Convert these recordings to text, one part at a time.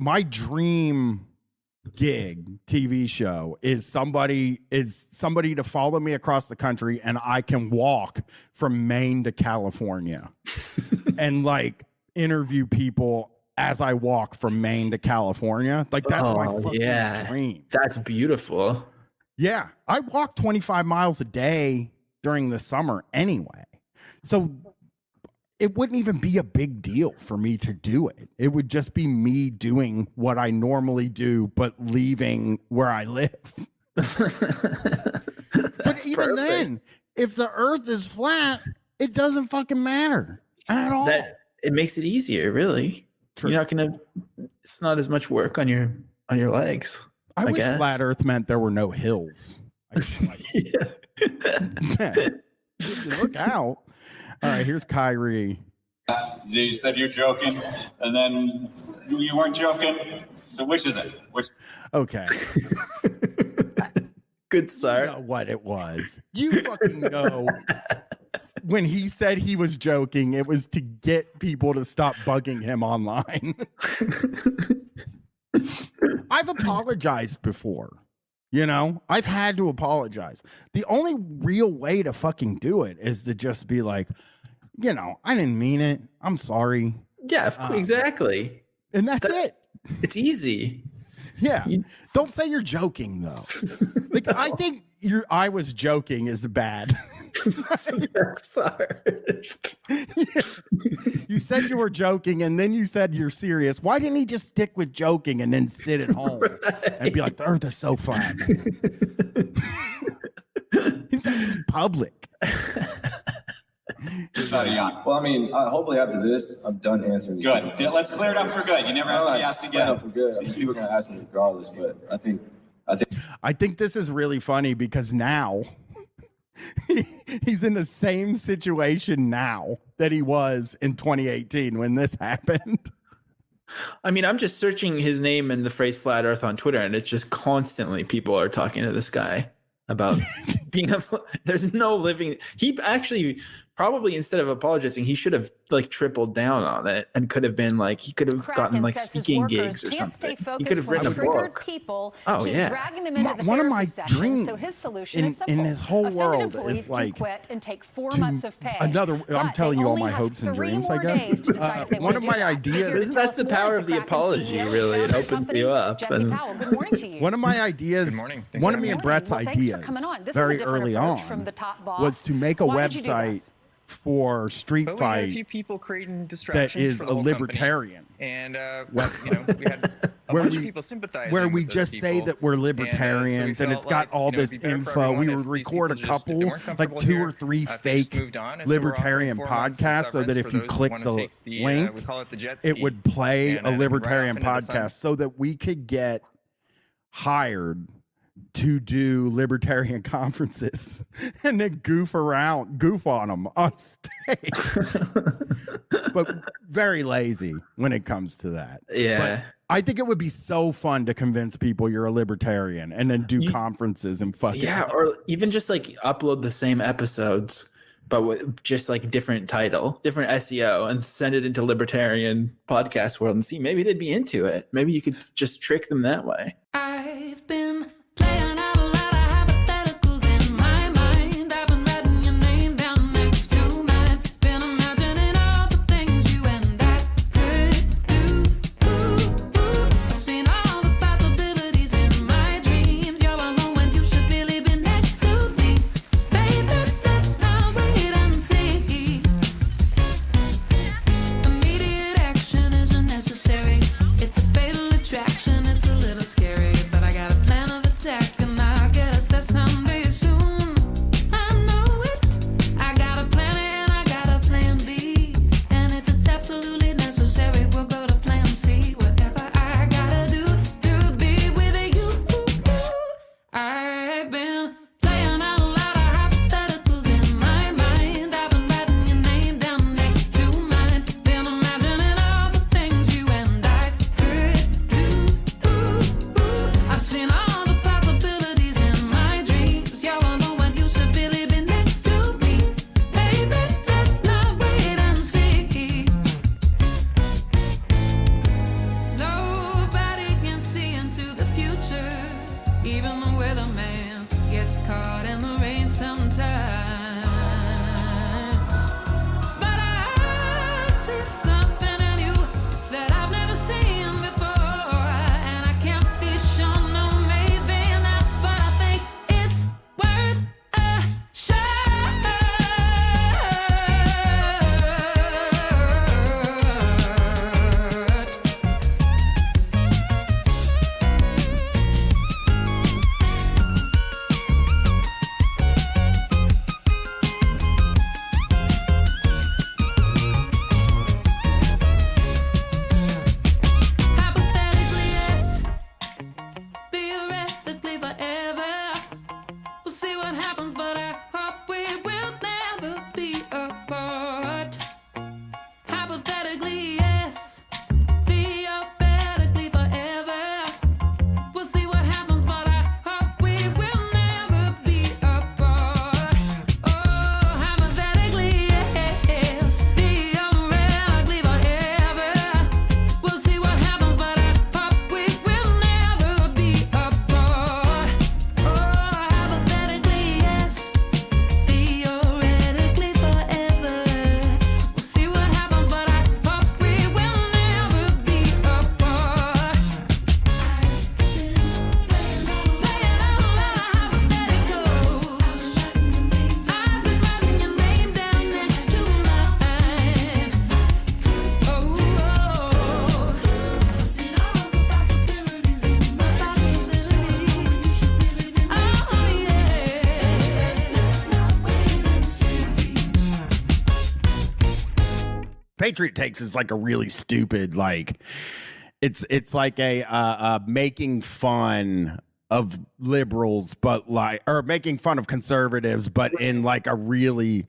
my dream gig TV show is somebody to follow me across the country, and I can walk from Maine to California and like interview people as I walk from Maine to California. Like that's my fucking dream. That's beautiful. Yeah, I walk 25 miles a day during the summer anyway. So it wouldn't even be a big deal for me to do it. It would just be me doing what I normally do, but leaving where I live. But even then, if the earth is flat, it doesn't fucking matter at all. It makes it easier, really. True. You're not gonna. It's not as much work on your legs. I wish flat Earth meant there were no hills. Look out! All right, here's Kyrie. You said you're joking, and then you weren't joking. So which is it? Okay. Good start. You know what it was. You fucking know. When he said he was joking, it was to get people to stop bugging him online. I've apologized before. You know, I've had to apologize. The only real way to fucking do it is to just be like, you know, I didn't mean it. I'm sorry. Yeah, exactly. And that's it. It's easy. Yeah. Don't say you're joking though. Like I think I was joking is bad. Sorry. Yeah. You said you were joking and then you said you're serious. Why didn't he just stick with joking and then sit at home and be like, the earth is so flat? He's in public. Well, I mean, hopefully after this, I'm done answering. Good. Let's clear it up for good. You never have to be asked again. For good. I mean, people are going to ask me regardless, but I think this is really funny because now he's in the same situation now that he was in 2018 when this happened. I mean, I'm just searching his name and the phrase flat earth on Twitter, and it's just constantly people are talking to this guy about being there's no living. He actually probably, instead of apologizing, he should have like tripled down on it and could have been like, he could have gotten like speaking gigs or something. He could have written a book. People dragging them into one of my dreams so his solution is simple. in his whole world is like quit and take 4 months of pay. I'm telling you all my hopes and dreams, I guess. One of my ideas. That's the power of the apology, really. It opens you up. And good morning to you. One of my ideas, good morning. One of me and Brett's ideas very early on was to make a website for Street But we Fight had a few people creating that distractions is for a the whole libertarian company. And you know, we had a where bunch we of people sympathizing where we with those just say people. that we're So we libertarians and it's felt got like, all you know, this it'd be better for info. We everyone would if these record a people just, if they couple, weren't like comfortable 2 here, or 3 if they fake just moved on. And so we're offering libertarian 4 months of podcasts, so that severance if for you those who click wanna the take the, link, we call it the jet it ski, would play and a then libertarian right off into the podcast, so that we could get hired to do libertarian conferences and then goof on them on stage. But very lazy when it comes to that. Yeah. But I think it would be so fun to convince people you're a libertarian and then do conferences and fucking. Yeah, or even just like upload the same episodes, but with just like different title, different SEO, and send it into libertarian podcast world and see, maybe they'd be into it. Maybe you could just trick them that way. I've been playing out a lot of hypotheticals in my mind. I've been writing your name down next to mine. Been imagining all the things you and I could do. I've seen all the possibilities in my dreams. You're alone when you should really be next to me. Baby, let's not wait and see. Immediate action isn't necessary. It's a fatal attraction. It's a little scary, but I got a plan of attack and Patriot Takes is like a really stupid, like it's like a making fun of liberals, but like, or making fun of conservatives, but in like a really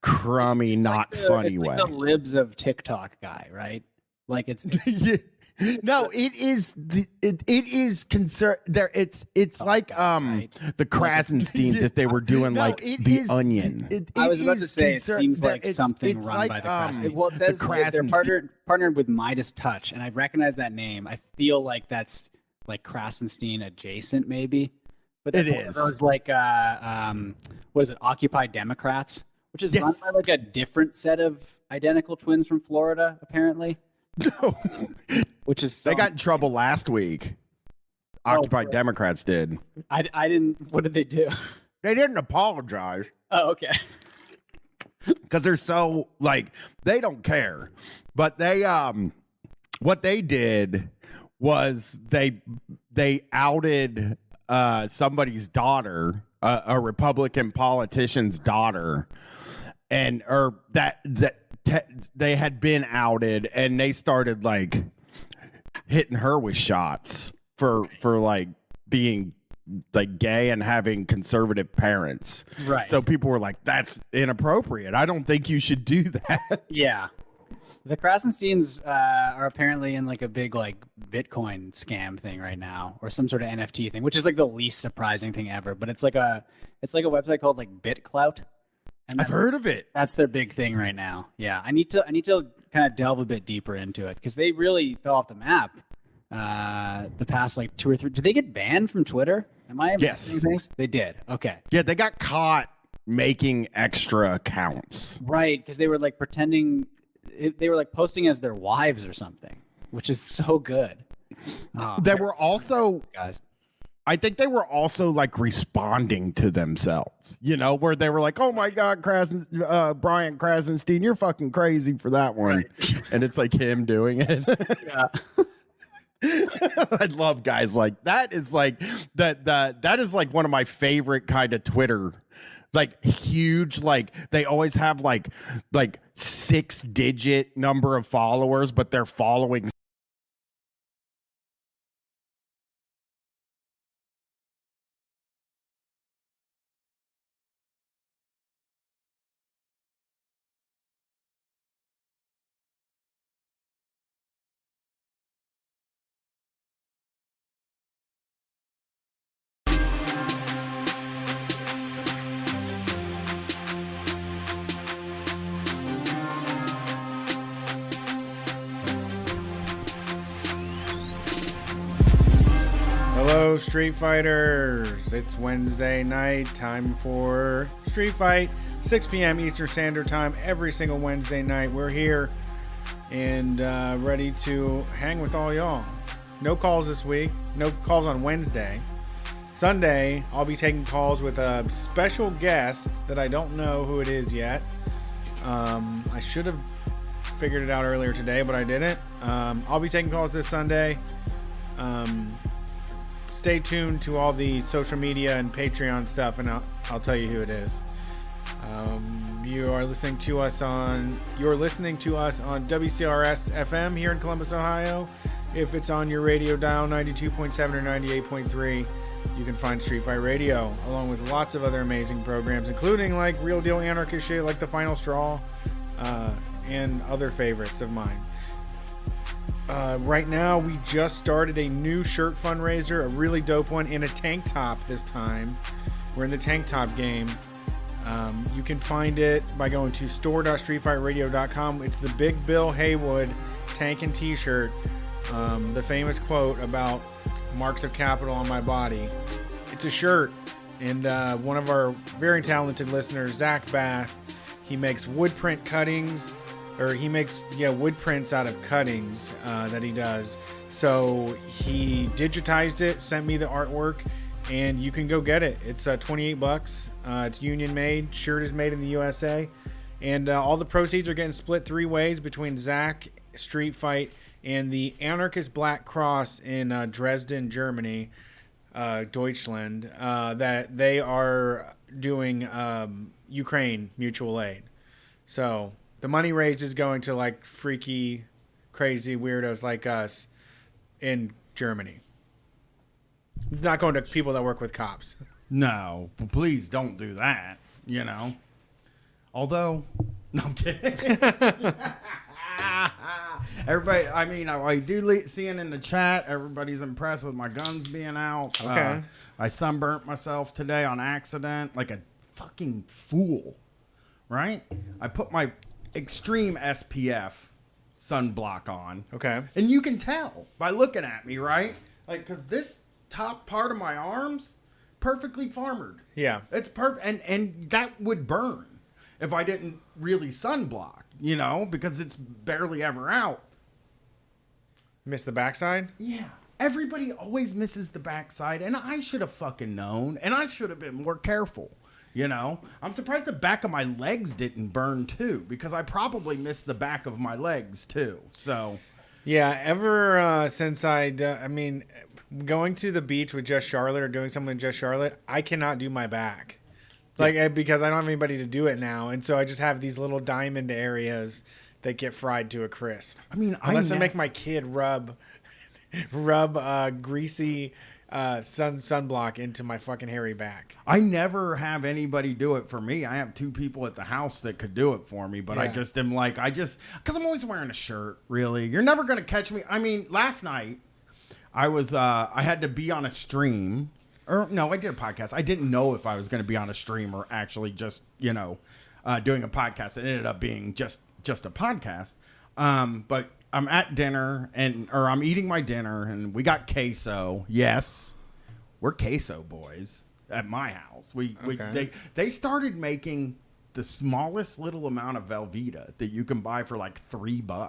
crummy, not funny way. Like the libs of TikTok guy, right? Like it's Yeah. No, it is it is there. It's like right. the Krasensteins if they were doing like the Onion. I was about to say it seems like something it's run like, by the Krasen. Well, it the says they're Krasenstein- partnered with Midas Touch, and I recognize that name. I feel like that's like Krasenstein adjacent, maybe. But It that's is. Those like what is it? Occupy Democrats, which is run Yes. by like a different set of identical twins from Florida, apparently. No. Which is They got in trouble last week. Occupy Democrats did. I didn't. What did they do? They didn't apologize Oh, okay. because they're so like they don't care. But they what they did was they outed somebody's daughter, a Republican politician's daughter, and or they had been outed, and they started like hitting her with shots for like being like gay and having conservative parents. Right. So people were like, that's inappropriate. I don't think you should do that. Yeah. The Krasensteins are apparently in like a big like Bitcoin scam thing right now, or some sort of NFT thing, which is like the least surprising thing ever. But it's like a website called like BitClout. And I've heard of it. that's their big thing right now. Yeah, I need to kind of delve a bit deeper into it because they really fell off the map the past like 2 or 3. Did they get banned from Twitter? Am I Yes. missing things? They did. Okay. Yeah, they got caught making extra accounts. Right, because they were like pretending they were like posting as their wives or something, which is so good. Oh, They were also, guys. I think they were also like responding to themselves, you know, where they were like, oh my God, Brian Krasenstein, you're fucking crazy for that one. And it's like him doing it. Yeah. I love guys like that. Is like that is like one of my favorite kind of Twitter, like huge, like they always have like 6-digit number of followers, but they're following. Hello, Street Fighters. It's Wednesday night, time for Street Fight, 6 p.m. Eastern Standard Time every single Wednesday night. We're here and ready to hang with all y'all. No calls this week, no calls on Wednesday. Sunday, I'll be taking calls with a special guest that I don't know who it is yet. I should have figured it out earlier today, but I didn't. I'll be taking calls this Sunday. Stay tuned to all the social media and Patreon stuff, and I'll tell you who it is. You're listening to us on WCRS FM here in Columbus, Ohio. If it's on your radio dial, 92.7 or 98.3, you can find Street Fight Radio, along with lots of other amazing programs, including like Real Deal Anarchist shit like The Final Straw, and other favorites of mine. Right now, we just started a new shirt fundraiser, a really dope one, in a tank top this time. We're in the tank top game. You can find it by going to store.streetfightradio.com. It's the Big Bill Haywood tank and t-shirt. The famous quote about marks of capital on my body. It's a shirt, and one of our very talented listeners, Zach Bath, he makes wood print cuttings, or he makes wood prints out of cuttings that he does. So he digitized it, sent me the artwork, and you can go get it. It's $28. It's union made. Shirt is made in the USA, and all the proceeds are getting split 3 ways between Zach, Street Fight, and the Anarchist Black Cross in Dresden, Germany, Deutschland, that they are doing Ukraine mutual aid. So The money raised is going to like freaky, crazy weirdos like us in Germany. It's not going to people that work with cops. No, please don't do that. You know. Although, no, I'm kidding. Everybody, I mean, I do seeing in the chat, everybody's impressed with my guns being out. Okay. I sunburnt myself today on accident like a fucking fool, right? I put my extreme SPF sunblock on. Okay. And you can tell by looking at me, right? Like, because this top part of my arms, perfectly farmered. Yeah. It's perfect. And that would burn if I didn't really sunblock, you know, because it's barely ever out. Miss the backside? Yeah. Everybody always misses the backside, and I should have fucking known, and I should have been more careful, you know? I'm surprised the back of my legs didn't burn, too, because I probably missed the back of my legs, too. So... Yeah, ever since I mean, going to the beach with Just Charlotte or doing something with Just Charlotte, I cannot do my back. Like, because I don't have anybody to do it now, and so I just have these little diamond areas that get fried to a crisp. I mean, unless I make my kid rub greasy sunblock into my fucking hairy back. I never have anybody do it for me. I have 2 people at the house that could do it for me, but I just am like, because I'm always wearing a shirt, really. You're never going to catch me. I mean, last night, I had to be on a stream. Or, no, I did a podcast. I didn't know if I was going to be on a stream or actually just, you know, doing a podcast. It ended up being just a podcast. But I'm at dinner or I'm eating my dinner and we got queso. Yes, we're queso boys at my house. They started making the smallest little amount of Velveeta that you can buy for like $3.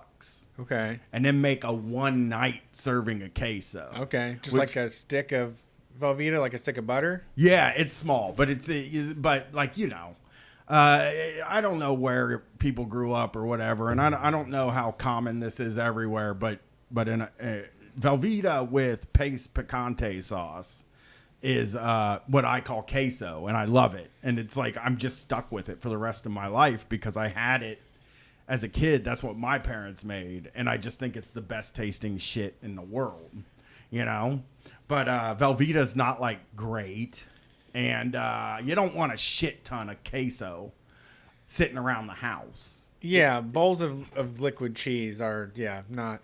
Okay. And then make a one night serving of queso. Okay. Just like a stick of Velveeta, like a stick of butter? Yeah, it's small, but but like, you know, I don't know where people grew up or whatever, and I don't know how common this is everywhere, but in a Velveeta with paste picante sauce is what I call queso, and I love it. And it's like I'm just stuck with it for the rest of my life because I had it as a kid. That's what my parents made, and I just think it's the best tasting shit in the world, you know? But Velveeta's not like great, and you don't want a shit ton of queso sitting around the house. Yeah, bowls of liquid cheese are, not...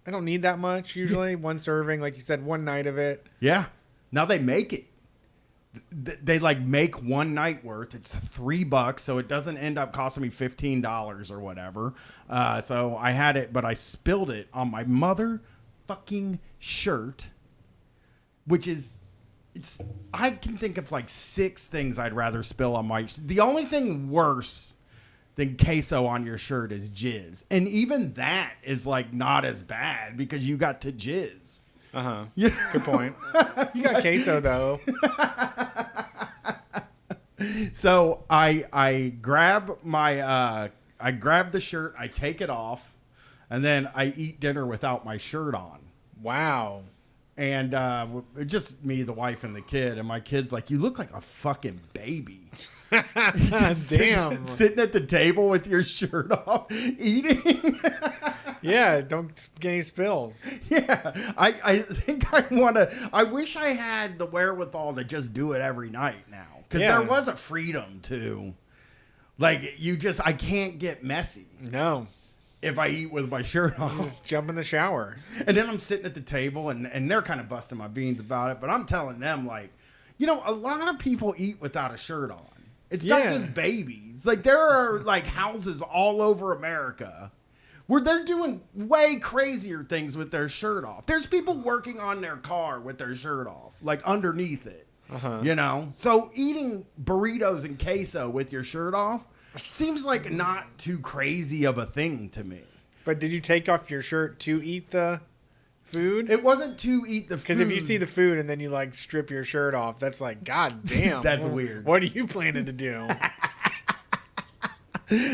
I don't need that much, usually. One serving, like you said, one night of it. Yeah. Now they make it. They like make one night worth. It's $3, so it doesn't end up costing me $15 or whatever. So I had it, but I spilled it on my motherfucking shirt, which is... I can think of like 6 things I'd rather spill on my... The only thing worse than queso on your shirt is jizz. And even that is like not as bad because you got to jizz. Uh-huh. Yeah. Good point. You got queso, though. So I grab I grab the shirt, I take it off, and then I eat dinner without my shirt on. Wow. And just me, the wife, and the kid. And my kid's like, "You look like a fucking baby." Damn. Sitting at the table with your shirt off, eating. Yeah, don't get any spills. Yeah, I think I want to. I wish I had the wherewithal to just do it every night now. Because there was a freedom to, like, I can't get messy. No. If I eat with my shirt on. Just jump in the shower. And then I'm sitting at the table and they're kind of busting my beans about it. But I'm telling them, like, you know, a lot of people eat without a shirt on. It's not just babies. Like, there are, like, houses all over America where they're doing way crazier things with their shirt off. There's people working on their car with their shirt off, like, underneath it. Uh-huh. You know? So eating burritos and queso with your shirt off seems like not too crazy of a thing to me. But did you take off your shirt to eat the food? It wasn't to eat the food. Because if you see the food and then you like strip your shirt off, that's like, God damn. That's weird. What are you planning to do?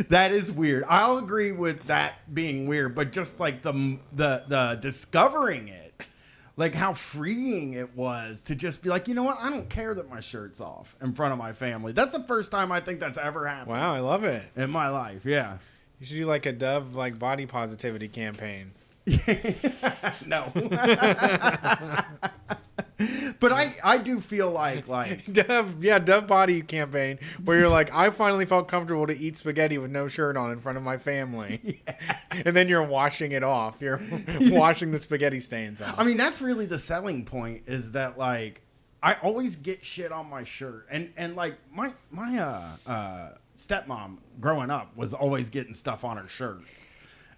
That is weird. I'll agree with that being weird, but just like the discovering it, like how freeing it was to just be like, you know what? I don't care that my shirt's off in front of my family. That's the first time I think that's ever happened. Wow, I love it. In my life, yeah. You should do like a Dove like body positivity campaign. No. But I do feel like Dove body campaign where you're like, I finally felt comfortable to eat spaghetti with no shirt on in front of my family. And then you're washing it off. You're washing the spaghetti stains off. I mean, that's really the selling point, is that like I always get shit on my shirt. And like my stepmom growing up was always getting stuff on her shirt.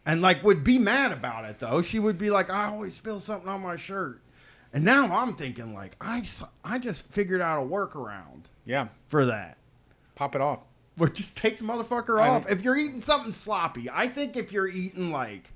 And like would be mad about it though. She would be like, I always spill something on my shirt. And now I'm thinking like I just figured out a workaround. Yeah. For that. Pop it off. Or just take the motherfucker off. If you're eating something sloppy, I think if you're eating like,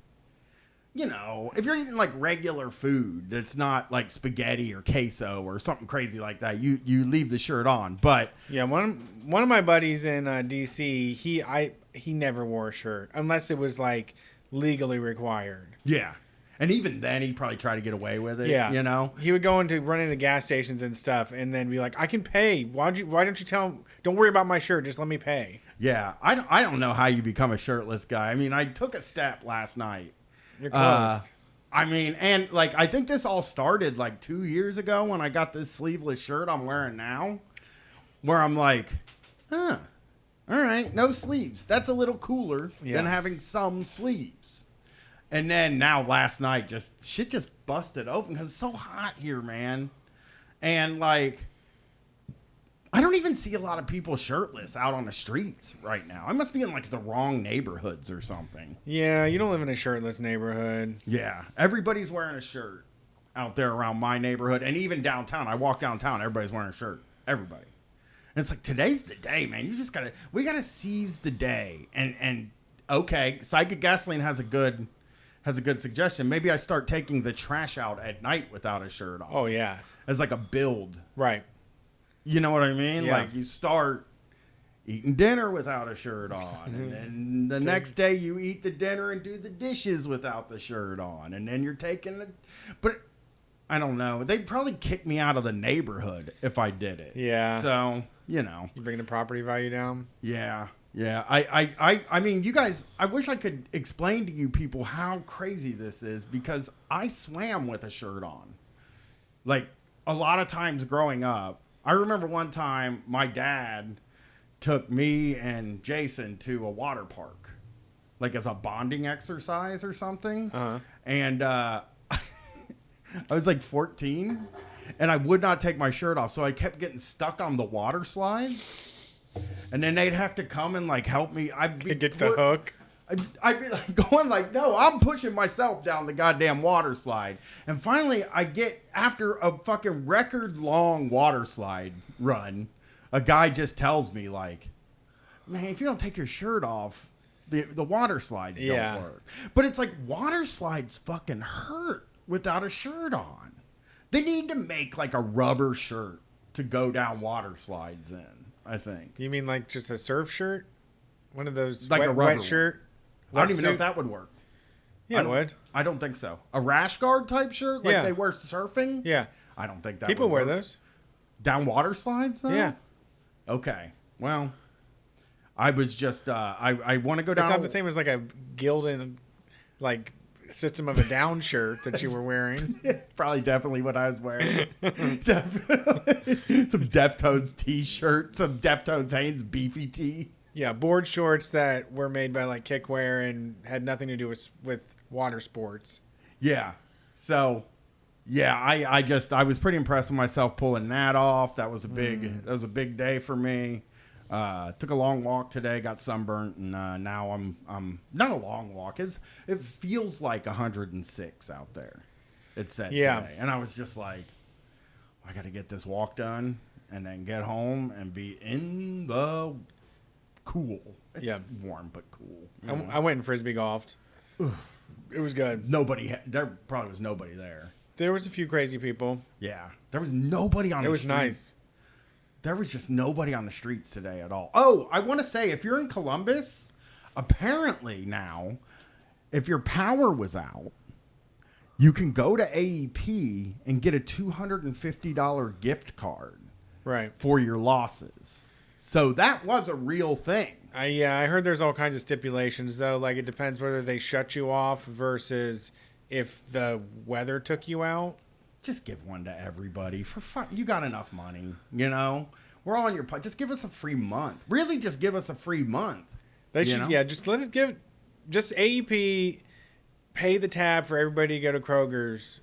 you know, if you're eating like regular food that's not like spaghetti or queso or something crazy like that, you leave the shirt on. But yeah, one of my buddies in DC, he never wore a shirt unless it was like legally required. Yeah. And even then, he'd probably try to get away with it. Yeah, you know, he would go run into gas stations and stuff, and then be like, "I can pay. Why don't you tell him? Don't worry about my shirt. Just let me pay." Yeah, I don't know how you become a shirtless guy. I mean, I took a step last night. You're close. I mean, and like I think this all started like 2 years ago when I got this sleeveless shirt I'm wearing now, where I'm like, all right, no sleeves. That's a little cooler than having some sleeves. And then now last night, shit just busted open because it's so hot here, man. And like, I don't even see a lot of people shirtless out on the streets right now. I must be in like the wrong neighborhoods or something. Yeah, you don't live in a shirtless neighborhood. Yeah, everybody's wearing a shirt out there around my neighborhood. And even downtown, I walk downtown, everybody's wearing a shirt. Everybody. And it's like, today's the day, man. We gotta seize the day. And okay, Psychic Gasoline has a good suggestion. Maybe I start taking the trash out at night without a shirt on. Oh, yeah. As like a build. Right. You know what I mean? Yeah. Like you start eating dinner without a shirt on. And then the next day you eat the dinner and do the dishes without the shirt on. And then you're taking the... But I don't know. They'd probably kick me out of the neighborhood if I did it. Yeah. So, you know. You bring the property value down? Yeah. Yeah, I mean, you guys, I wish I could explain to you people how crazy this is because I swam with a shirt on. Like, a lot of times growing up, I remember one time my dad took me and Jason to a water park, like as a bonding exercise or something. Uh-huh. And I was like 14, and I would not take my shirt off, so I kept getting stuck on the water slides. And then they'd have to come and like help me. I'd be get the hook. I'd be like going like, no, I'm pushing myself down the goddamn water slide. And finally, I get after a fucking record long water slide run, a guy just tells me like, man, if you don't take your shirt off, the water slides don't work. But it's like water slides fucking hurt without a shirt on. They need to make like a rubber shirt to go down water slides in. I think. You mean like just a surf shirt? One of those like a wet shirt? I don't even know if that would work. Yeah, it would. I don't think so. A rash guard type shirt like they wear surfing? Yeah. I don't think that people would wear work. those. Down water slides though? Yeah. Okay. Well, I was just I want to go down. It's not the same as like a Gildan like System of a Down shirt that you were wearing. Definitely what I was wearing. Definitely. Some Deftones t-shirt, some Deftones Hanes beefy tee. Yeah, board shorts that were made by like Kickwear and had nothing to do with water sports. Yeah. So, yeah, I was pretty impressed with myself pulling that off. That was a big day for me. Took a long walk today, got sunburnt, and now I'm not a long walk. It feels like 106 out there. It said today, and I was just like, I got to get this walk done and then get home and be in the cool. It's warm but cool. I went and frisbee golfed. It was good. There probably was nobody there. There was a few crazy people. Yeah, there was nobody on the street. It was nice. There was just nobody on the streets today at all. Oh, I want to say, if you're in Columbus, apparently now, if your power was out, you can go to AEP and get a $250 gift card right, for your losses. So that was a real thing. I heard there's all kinds of stipulations though. Like it depends whether they shut you off versus if the weather took you out. Just give one to everybody for fun. You got enough money, you know. We're all on your just give us a free month. Really, just give us a free month. They should, just let us give, just AEP, pay the tab for everybody to go to Kroger's,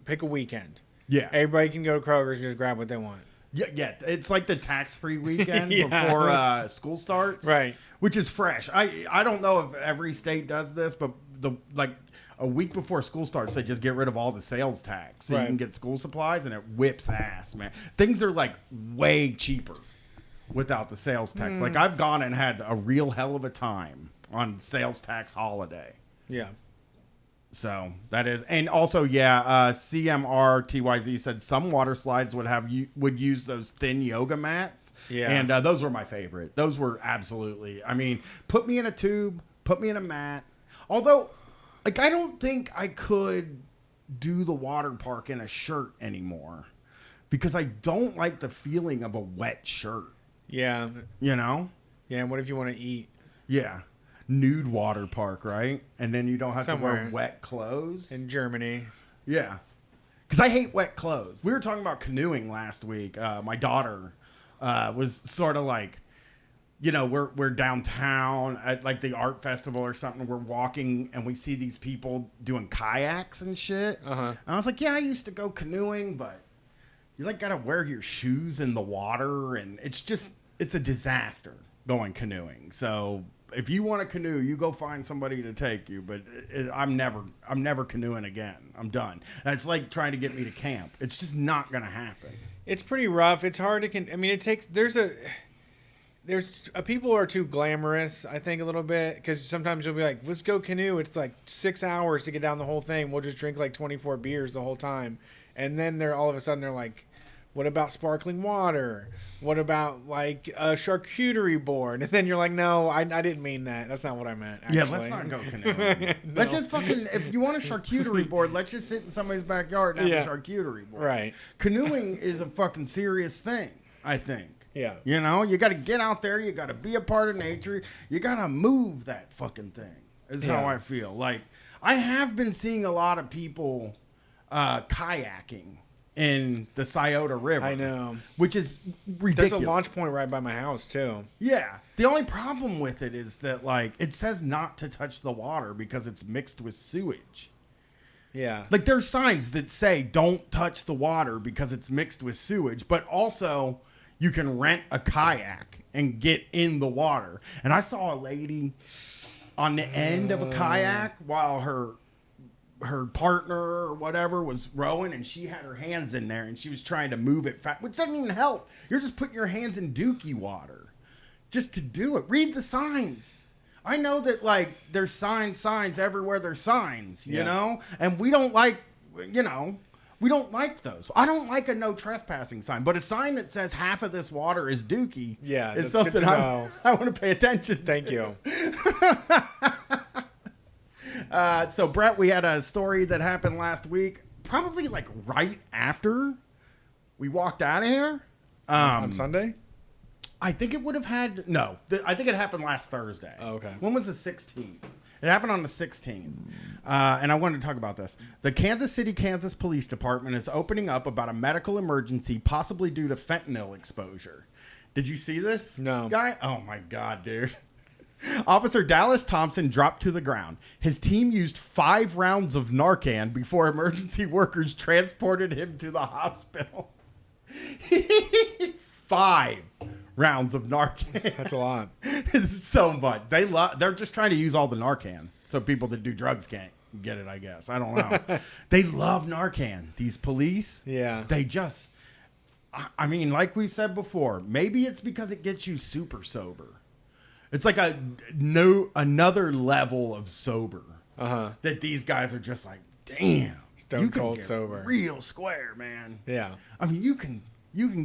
pick a weekend. Yeah. Everybody can go to Kroger's and just grab what they want. Yeah. It's like the tax-free weekend before school starts. Right. Which is fresh. I don't know if every state does this, but a week before school starts, they just get rid of all the sales tax. So you can get school supplies, and it whips ass, man. Things are like way cheaper without the sales tax. Like I've gone and had a real hell of a time on sales tax holiday. Yeah. So that is, and also, CMRTYZ said some water slides would use those thin yoga mats. Yeah. And those were my favorite. Those were absolutely, I mean, put me in a tube, put me in a mat. Although, like, I don't think I could do the water park in a shirt anymore because I don't like the feeling of a wet shirt. Yeah. You know? Yeah. And what if you want to eat? Yeah. Nude water park, right? And then you don't have to wear wet clothes. In Germany. Yeah. Because I hate wet clothes. We were talking about canoeing last week. My daughter was sort of like, you know, we're downtown at like the art festival or something. We're walking and we see these people doing kayaks and shit. And I was like, yeah, I used to go canoeing, but you like got to wear your shoes in the water. And it's a disaster going canoeing. So if you want to canoe, you go find somebody to take you. But I'm never canoeing again. I'm done. That's like trying to get me to camp. It's just not going to happen. It's pretty rough. It's hard to, I mean, it takes, people are too glamorous, I think, a little bit, because sometimes you'll be like, let's go canoe. It's like 6 hours to get down the whole thing. We'll just drink like 24 beers the whole time. And then all of a sudden they're like, what about sparkling water? What about like a charcuterie board? And then you're like, no, I didn't mean that. That's not what I meant. Actually. Yeah, let's not go canoeing. No. Let's just fucking, if you want a charcuterie board, let's just sit in somebody's backyard and have a charcuterie board. Right. Canoeing is a fucking serious thing, I think. Yeah. You know, you got to get out there. You got to be a part of nature. You got to move that fucking thing is how I feel. Like, I have been seeing a lot of people kayaking in the Scioto River. I know. Which is ridiculous. There's a launch point right by my house, too. Yeah. The only problem with it is that, like, it says not to touch the water because it's mixed with sewage. Yeah. Like, there's signs that say don't touch the water because it's mixed with sewage, but also you can rent a kayak and get in the water. And I saw a lady on the end of a kayak while her partner or whatever was rowing, and she had her hands in there and she was trying to move it fast, which doesn't even help. You're just putting your hands in dookie water just to do it. Read the signs. I know that, like, there's signs everywhere. There's signs, you know, and we don't like, you know, we don't like those. I don't like a no trespassing sign, but a sign that says half of this water is dookie is something I want to pay attention to. Thank you. So, Brett, we had a story that happened last week, probably like right after we walked out of here. On Sunday? I think it would have had, no, I think it happened last Thursday. Oh, okay. When was the 16th? It happened on the 16th. And I wanted to talk about this. The Kansas City, Kansas Police Department is opening up about a medical emergency possibly due to fentanyl exposure. Did you see this? No. Guy? Oh, my God, dude. Officer Dallas Thompson dropped to the ground. His team used 5 rounds of Narcan before emergency workers transported him to the hospital. 5 rounds of Narcan. That's a lot. It's so much. They're just trying to use all the Narcan so people that do drugs can't get it, I guess. I don't know. They love Narcan. These police. Yeah. They just, I mean, like we've said before, maybe it's because it gets you super sober. It's like another level of sober that these guys are just like, damn, stone cold sober, real square, man. Yeah, I mean, you can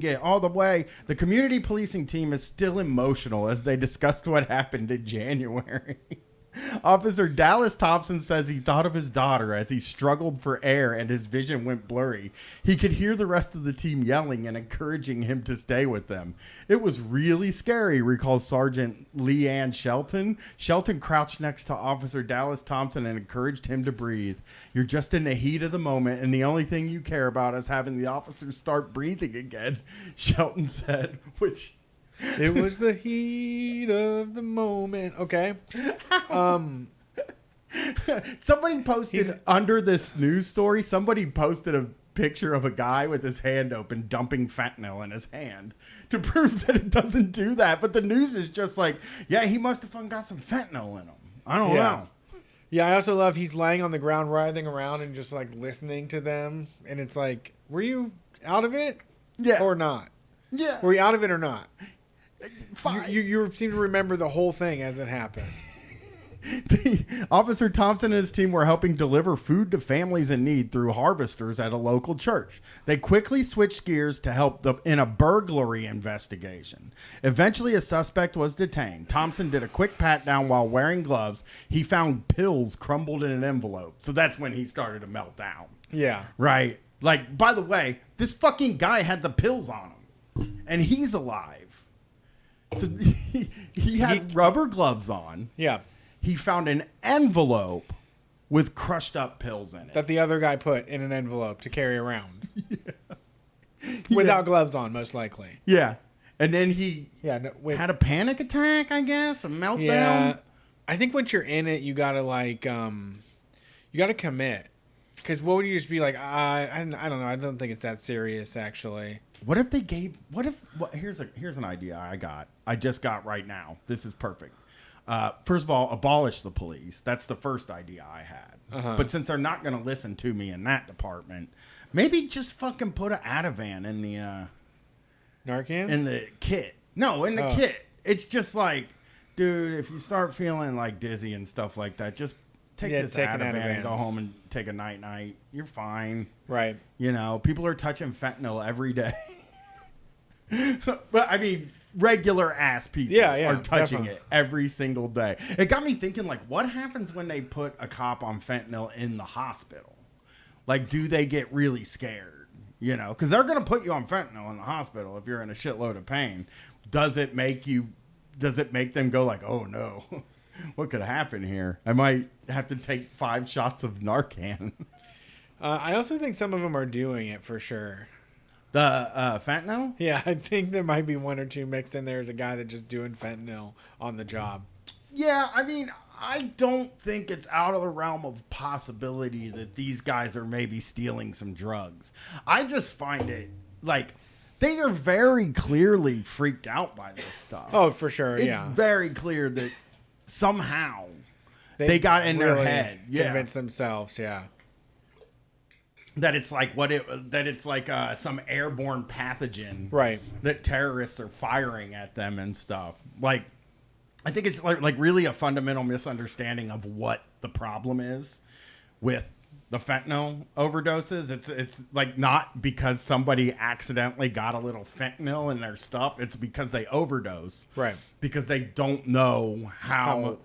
get all the way. The community policing team is still emotional as they discussed what happened in January. Officer Dallas Thompson says he thought of his daughter as he struggled for air and his vision went blurry. He could hear the rest of the team yelling and encouraging him to stay with them. It was really scary, recalls Sergeant Leanne Shelton. Shelton crouched next to Officer Dallas Thompson and encouraged him to breathe. You're just in the heat of the moment, and the only thing you care about is having the officers start breathing again, Shelton said, which... It was the heat of the moment. Okay. Somebody posted under this news story, somebody posted a picture of a guy with his hand open dumping fentanyl in his hand to prove that it doesn't do that. But the news is just like, yeah, he must have fucking got some fentanyl in him. I don't know. Yeah, I also love he's laying on the ground, writhing around and just like listening to them. And it's like, were you out of it? Yeah. Or not? Yeah. Were you out of it or not? Fine. You seem to remember the whole thing as it happened. Officer Thompson and his team were helping deliver food to families in need through harvesters at a local church. They quickly switched gears to help in a burglary investigation. Eventually, a suspect was detained. Thompson did a quick pat down while wearing gloves. He found pills crumbled in an envelope. So that's when he started to melt down. Yeah. Right. Like, by the way, this fucking guy had the pills on him. And he's alive. So he had rubber gloves on. Yeah. He found an envelope with crushed up pills in it. That the other guy put in an envelope to carry around. Without gloves on, most likely. Yeah. And then he had a panic attack, I guess, a meltdown. Yeah. I think once you're in it, you gotta like, you gotta commit. Because what would you just be like? I don't know. I don't think it's that serious, actually. What if they gave? Here's an idea I just got right now. This is perfect. First of all, abolish the police. That's the first idea I had. But since they're not going to listen to me in that department, maybe just fucking put an Ativan in the Narcan in the kit. No, in the kit. It's just like, dude, if you start feeling like dizzy and stuff like that, just take this Ativan and go home and take a night. You're fine. Right. You know, people are touching fentanyl every day. But I mean, regular ass people are touching it every single day. It got me thinking, like, what happens when they put a cop on fentanyl in the hospital? Like, do they get really scared? You know, because they're going to put you on fentanyl in the hospital if you're in a shitload of pain. Does it make them go like, oh no, what could happen here? I might have to take 5 shots of Narcan. I also think some of them are doing it for sure. The fentanyl? Yeah, I think there might be 1 or 2 mixed in there as a guy that's just doing fentanyl on the job. Yeah, I mean, I don't think it's out of the realm of possibility that these guys are maybe stealing some drugs. I just find it, like, they are very clearly freaked out by this stuff. Oh, for sure, It's very clear that somehow they got in their head. Yeah. Convinced themselves, yeah. That it's like some airborne pathogen, right? That terrorists are firing at them and stuff. Like, I think it's like really a fundamental misunderstanding of what the problem is with the fentanyl overdoses. It's like not because somebody accidentally got a little fentanyl in their stuff. It's because they overdose, right? Because they don't know how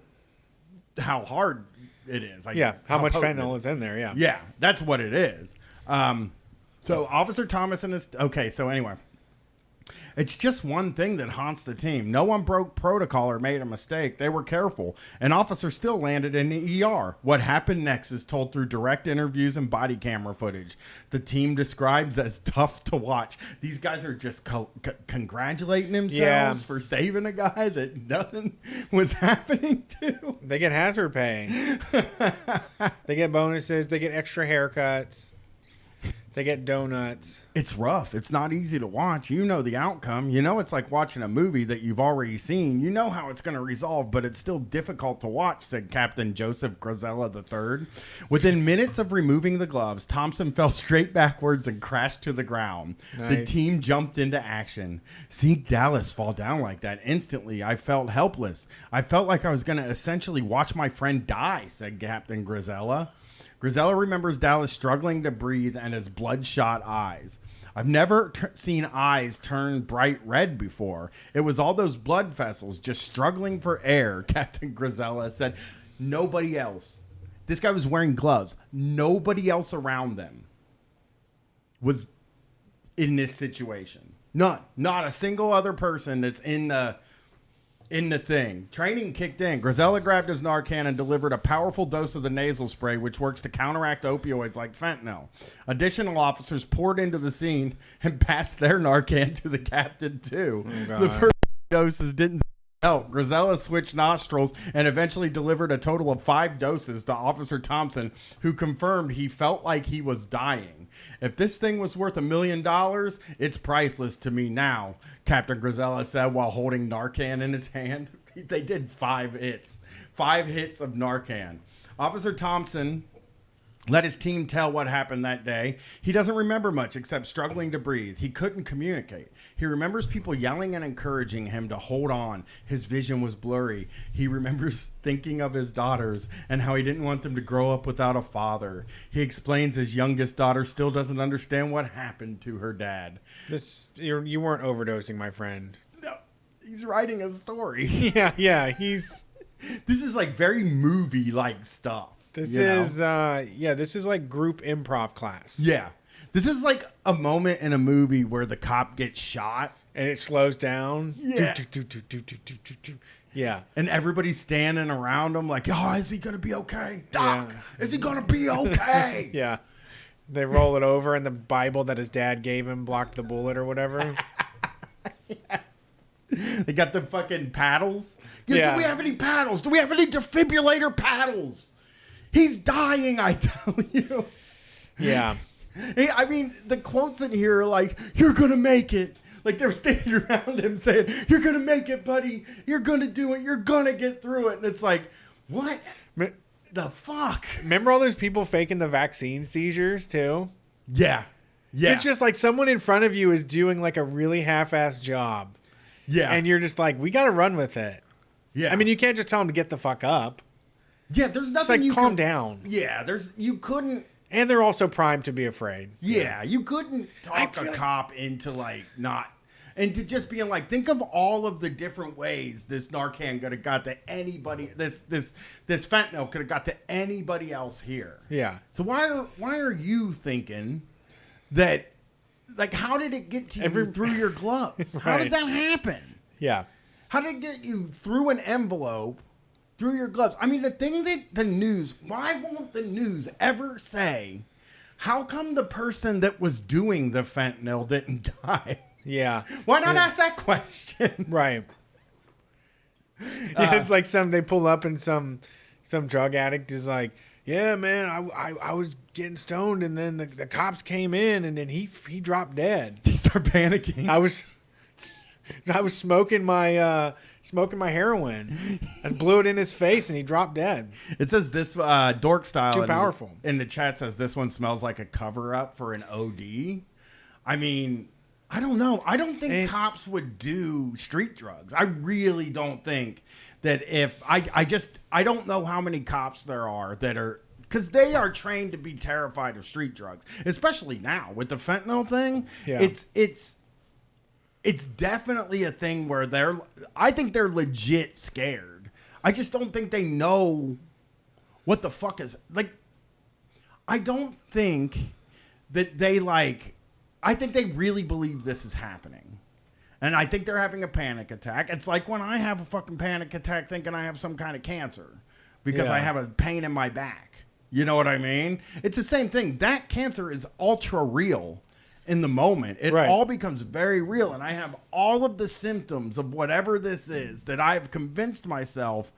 hard it is. Like, how much fentanyl is in there. Yeah, that's what it is. So Officer Thomas and his... Okay, so anyway. It's just one thing that haunts the team. No one broke protocol or made a mistake. They were careful. An officer still landed in the ER. What happened next is told through direct interviews and body camera footage. The team describes as tough to watch. These guys are just congratulating themselves for saving a guy that nothing was happening to. They get hazard pay. They get bonuses. They get extra haircuts. They get donuts. It's rough. It's not easy to watch. You know the outcome. You know it's like watching a movie that you've already seen. You know how it's going to resolve, but it's still difficult to watch, said Captain Joseph Grazella III. Within minutes of removing the gloves, Thompson fell straight backwards and crashed to the ground. Nice. The team jumped into action. Seeing Dallas fall down like that instantly, I felt helpless. I felt like I was going to essentially watch my friend die, said Captain Grazella. Grazella remembers Dallas struggling to breathe and his bloodshot eyes. I've never seen eyes turn bright red before. It was all those blood vessels just struggling for air, Captain Grazella said. Nobody else. This guy was wearing gloves. Nobody else around them was in this situation. None. Not a single other person that's in the thing. Training kicked in. Grisella grabbed his Narcan and delivered a powerful dose of the nasal spray, which works to counteract opioids like fentanyl. Additional officers poured into the scene and passed their Narcan to the captain, too. Oh, the first doses didn't help. Grisella switched nostrils and eventually delivered a total of 5 doses to Officer Thompson, who confirmed he felt like he was dying. If this thing was worth $1 million, it's priceless to me now, Captain Grisella said while holding Narcan in his hand. They did 5 hits. 5 hits of Narcan. Officer Thompson let his team tell what happened that day. He doesn't remember much except struggling to breathe. He couldn't communicate. He remembers people yelling and encouraging him to hold on. His vision was blurry. He remembers thinking of his daughters and how he didn't want them to grow up without a father. He explains his youngest daughter still doesn't understand what happened to her dad. You weren't overdosing, my friend. No, he's writing a story. Yeah. This is like very movie-like stuff. This is like group improv class. Yeah. This is like a moment in a movie where the cop gets shot. And it slows down. Yeah. Yeah. And everybody's standing around him like, oh, is he going to be okay? Doc, is he going to be okay? Yeah. They roll it over and the Bible that his dad gave him blocked the bullet or whatever. Yeah. They got the fucking paddles. Yeah. Do we have any paddles? Do we have any defibrillator paddles? He's dying, I tell you. Yeah. Hey, I mean, the quotes in here are like, you're going to make it. Like they're standing around him saying, you're going to make it, buddy. You're going to do it. You're going to get through it. And it's like, what the fuck? Remember all those people faking the vaccine seizures too? Yeah. Yeah. It's just like someone in front of you is doing like a really half-assed job. Yeah. And you're just like, we got to run with it. Yeah. I mean, you can't just tell them to get the fuck up. Yeah, there's nothing. Just like calm down. Yeah, you couldn't. And they're also primed to be afraid. Yeah, you couldn't talk a cop into like not, and to just being like, think of all of the different ways this Narcan could have got to anybody. This fentanyl could have got to anybody else here. Yeah. So why are you thinking that? Like, how did it get to you through your gloves? How did that happen? Yeah. How did it get you through an envelope? Through your gloves. I mean, the thing that the news, why won't the news ever say, how come the person that was doing the fentanyl didn't die? Yeah. Why not ask that question? Right. Yeah, it's like they pull up and some drug addict is like, yeah, man, I was getting stoned and then the cops came in and then he dropped dead. They start panicking. I was smoking my heroin. I blew it in his face and he dropped dead. It says this dork style. Too powerful. In the chat says this one smells like a cover up for an OD. I mean, I don't know. I don't think cops would do street drugs. I really don't think that if I don't know how many cops there are that are, because they are trained to be terrified of street drugs, especially now with the fentanyl thing. Yeah. It's definitely a thing where I think they're legit scared. I just don't think they know what the fuck is, like, I don't think that I think they really believe this is happening. And I think they're having a panic attack. It's like when I have a fucking panic attack thinking I have some kind of cancer because I have a pain in my back. You know what I mean? It's the same thing. That cancer is ultra real. In the moment, it all becomes very real, and I have all of the symptoms of whatever this is that I've convinced myself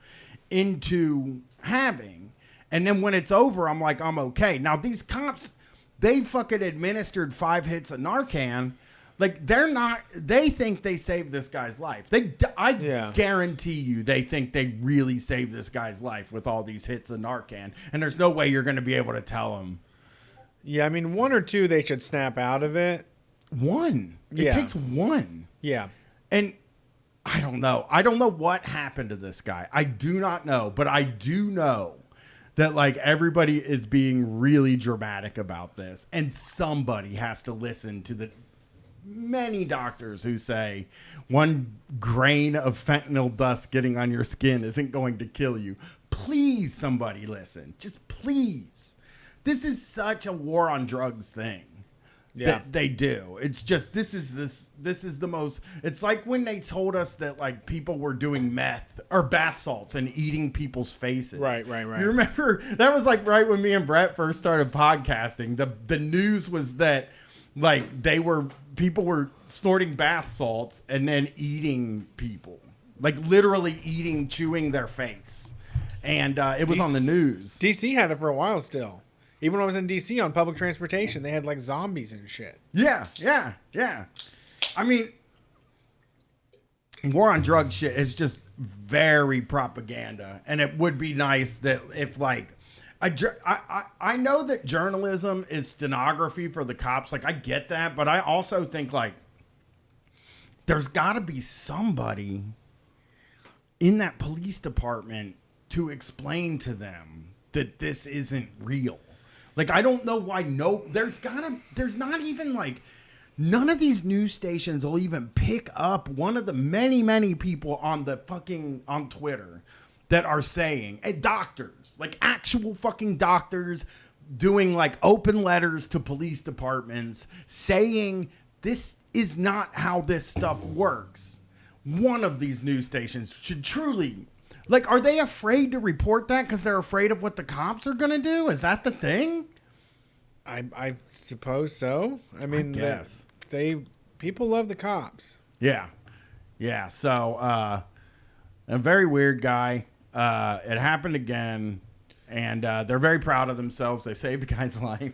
into having, and then when it's over, I'm like, I'm okay. Now these cops, they fucking administered 5 hits of Narcan, like they think they saved this guy's life. I guarantee you, they think they really saved this guy's life with all these hits of Narcan, and there's no way you're going to be able to tell them. Yeah, I mean, 1 or 2, they should snap out of it. 1. It takes 1. Yeah. And I don't know. I don't know what happened to this guy. I do not know. But I do know that, like, everybody is being really dramatic about this. And somebody has to listen to the many doctors who say 1 grain of fentanyl dust getting on your skin isn't going to kill you. please, somebody listen. Just please. This is such a war on drugs thing. Yeah. That they do. It's just this is the most. It's like when they told us that like people were doing meth or bath salts and eating people's faces. Right. You remember that was like right when me and Brett first started podcasting. The news was that like people were snorting bath salts and then eating people, like literally chewing their face, and it was on the news. DC had it for a while still. Even when I was in DC on public transportation, they had like zombies and shit. Yeah. I mean, war on drug shit is just very propaganda, and it would be nice that if like I know that journalism is stenography for the cops. Like I get that, but I also think like there's got to be somebody in that police department to explain to them that this isn't real. Like, I don't know why there's not even like, none of these news stations will even pick up one of the many, many people on Twitter that are saying, doctors, like actual fucking doctors doing like open letters to police departments saying this is not how this stuff works. One of these news stations should truly... Like, are they afraid to report that because they're afraid of what the cops are going to do? Is that the thing? I suppose so. I mean, I guess. People love the cops. Yeah. So, a very weird guy. It happened again, and they're very proud of themselves. They saved the guy's life.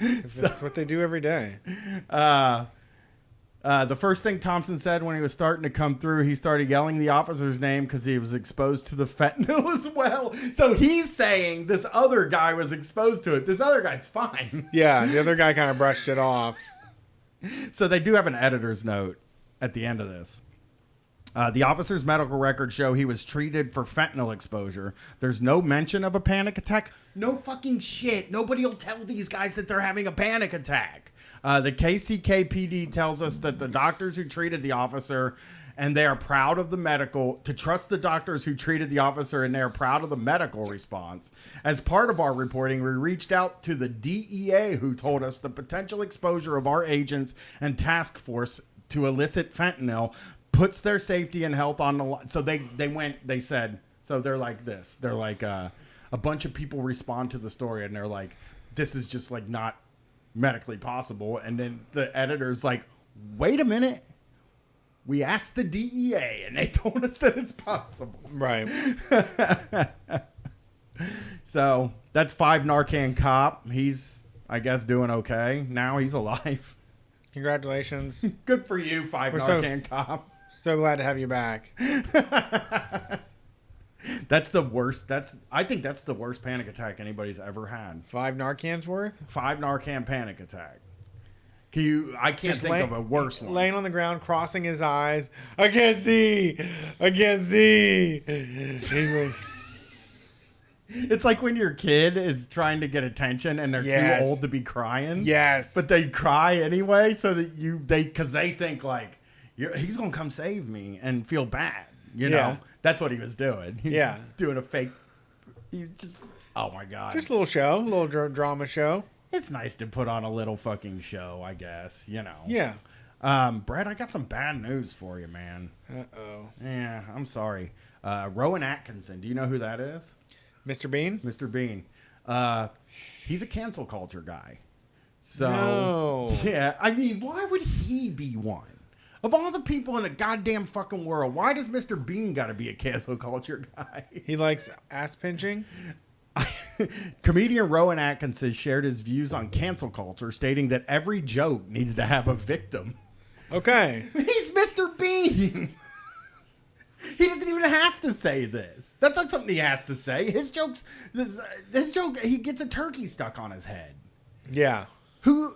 That's what they do every day. The first thing Thompson said when he was starting to come through, he started yelling the officer's name because he was exposed to the fentanyl as well. So he's saying this other guy was exposed to it. This other guy's fine. Yeah, the other guy kind of brushed it off. So they do have an editor's note at the end of this. The officer's medical records show he was treated for fentanyl exposure. There's no mention of a panic attack. No fucking shit. Nobody will tell these guys that they're having a panic attack. The KCKPD tells us that the doctors who treated the officer, and they are proud of to trust the doctors who treated the officer, and they are proud of the medical response. As part of our reporting, we reached out to the DEA, who told us the potential exposure of our agents and task force to illicit fentanyl puts their safety and health on the line. So they said, so they're like this. They're like, a bunch of people respond to the story, and they're like, this is just like not medically possible. And then the editor's like, wait a minute, we asked the DEA and they told us that it's possible. Right. So that's 5 Narcan cop. He's, I guess, doing okay now. He's alive. Congratulations. Good for you, 5 Narcan cop. So glad to have you back. That's the worst. I think that's the worst panic attack anybody's ever had. 5 Narcan's worth? 5 Narcan panic attack. I can't think of a worse one. Laying on the ground, crossing his eyes. I can't see. He's like, it's like when your kid is trying to get attention and they're too old to be crying. Yes. But they cry anyway, so that because they think like he's gonna come save me and feel bad. You know, that's what he was doing. He's doing a fake. Oh my god! Just a little show, a little drama show. It's nice to put on a little fucking show, I guess. You know. Yeah. Brett, I got some bad news for you, man. Uh-oh. Yeah, I'm sorry. Rowan Atkinson. Do you know who that is? Mr. Bean. Mr. Bean. He's a cancel culture guy. So no. Yeah, I mean, why would he be one? Of all the people in the goddamn fucking world, why does Mr. Bean got to be a cancel culture guy? He likes ass pinching. Comedian Rowan Atkinson shared his views on cancel culture, stating that every joke needs to have a victim. Okay. He's Mr. Bean. He doesn't even have to say this. That's not something he has to say. His joke, he gets a turkey stuck on his head. Yeah.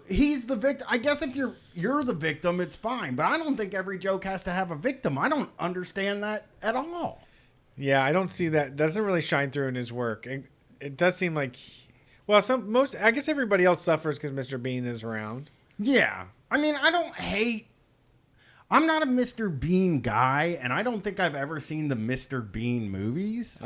He's the victim. I guess if you're the victim, it's fine. But I don't think every joke has to have a victim. I don't understand that at all. Yeah, I don't see that. Doesn't really shine through in his work. It does seem like, I guess everybody else suffers because Mr. Bean is around. Yeah. I mean, I I'm not a Mr. Bean guy, and I don't think I've ever seen the Mr. Bean movies.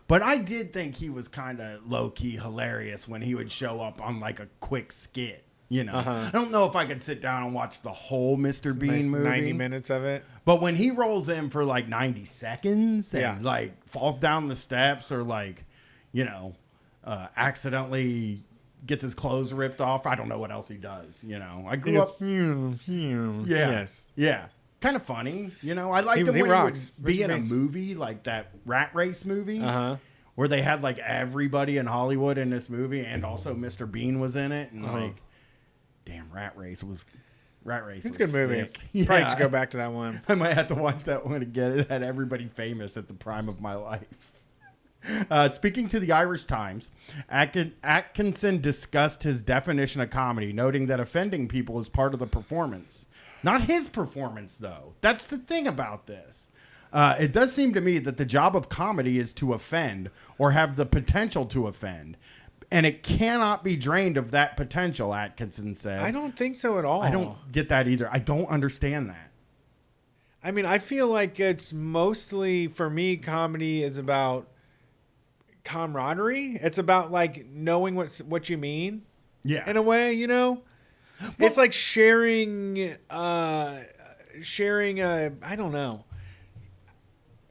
But I did think he was kind of low-key hilarious when he would show up on like a quick skit. You know, I don't know if I could sit down and watch the whole Mr. Bean movie. 90 minutes of it. But when he rolls in for like 90 seconds and like falls down the steps or like, you know, accidentally gets his clothes ripped off. I don't know what else he does. You know, I grew up. Yes. Yeah. Kind of funny. You know, I liked him when he would be in a movie like that Rat Race movie. Where they had like everybody in Hollywood in this movie and also Mr. Bean was in it. And like, damn, Rat Race was It's a good movie. sick. Probably should go back to that one. I might have to watch that one again. It had everybody famous at the prime of my life. Speaking to the Irish Times, Atkinson discussed his definition of comedy, noting that offending people is part of the performance. Not his performance, though. That's the thing about this. It does seem to me that the job of comedy is to offend or have the potential to offend. And it cannot be drained of that potential, Atkinson said. I don't think so at all. I don't get that either. I don't understand that. I mean, I feel like it's mostly, for me, comedy is about camaraderie. It's about like knowing what you mean. Yeah. In a way, you know? It's like sharing I don't know,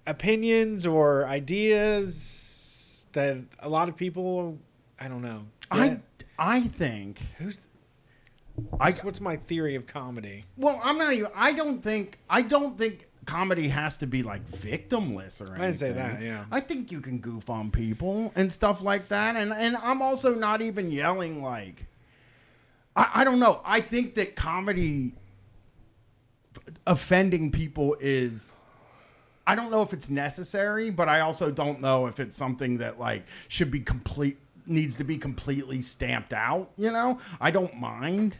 opinions or ideas that a lot of people, I don't know. I think what's my theory of comedy? Well, I don't think comedy has to be like victimless or anything. I didn't say that, yeah. I think you can goof on people and stuff like that. And I'm also not even yelling like, I don't know. I think that comedy offending people is, I don't know if it's necessary, but I also don't know if it's something that like needs to be completely stamped out. You know, I don't mind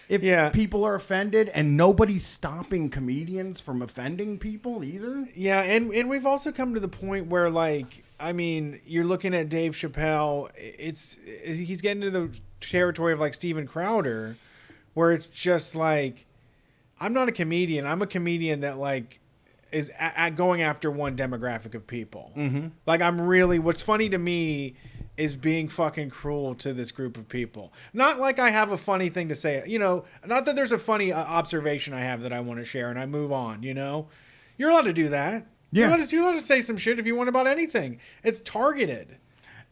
if people are offended, and nobody's stopping comedians from offending people either. Yeah, and we've also come to the point where, like, I mean, you're looking at Dave Chappelle. He's getting to the territory of like Steven Crowder, where it's just like, I'm not a comedian. I'm a comedian that like is going after one demographic of people. Like, what's funny to me is being fucking cruel to this group of people. Not like I have a funny thing to say, you know, not that there's a funny observation I have that I want to share and I move on, you know? You're allowed to do that. Yeah. You're allowed to say some shit if you want about anything. It's targeted.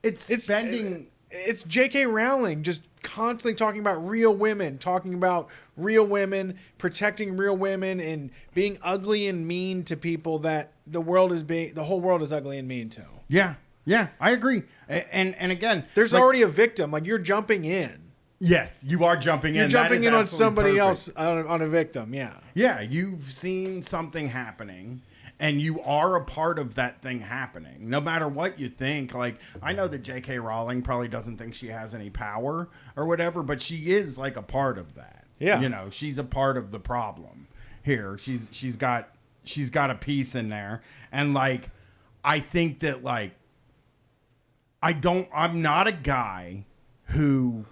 It's spending... It's J.K. Rowling just constantly talking about real women, protecting real women, and being ugly and mean to people that the whole world is ugly and mean to. Yeah, I agree. And again, there's like, already a victim. Like, you're jumping in. Yes, you are jumping in. You're jumping in on somebody else, on a victim. Yeah. Yeah, you've seen something happening, and you are a part of that thing happening. No matter what you think, like, I know that J.K. Rowling probably doesn't think she has any power or whatever, but she is like a part of that. Yeah. You know, she's a part of the problem here. She's got a piece in there, and like, I think that like, I'm not a guy who,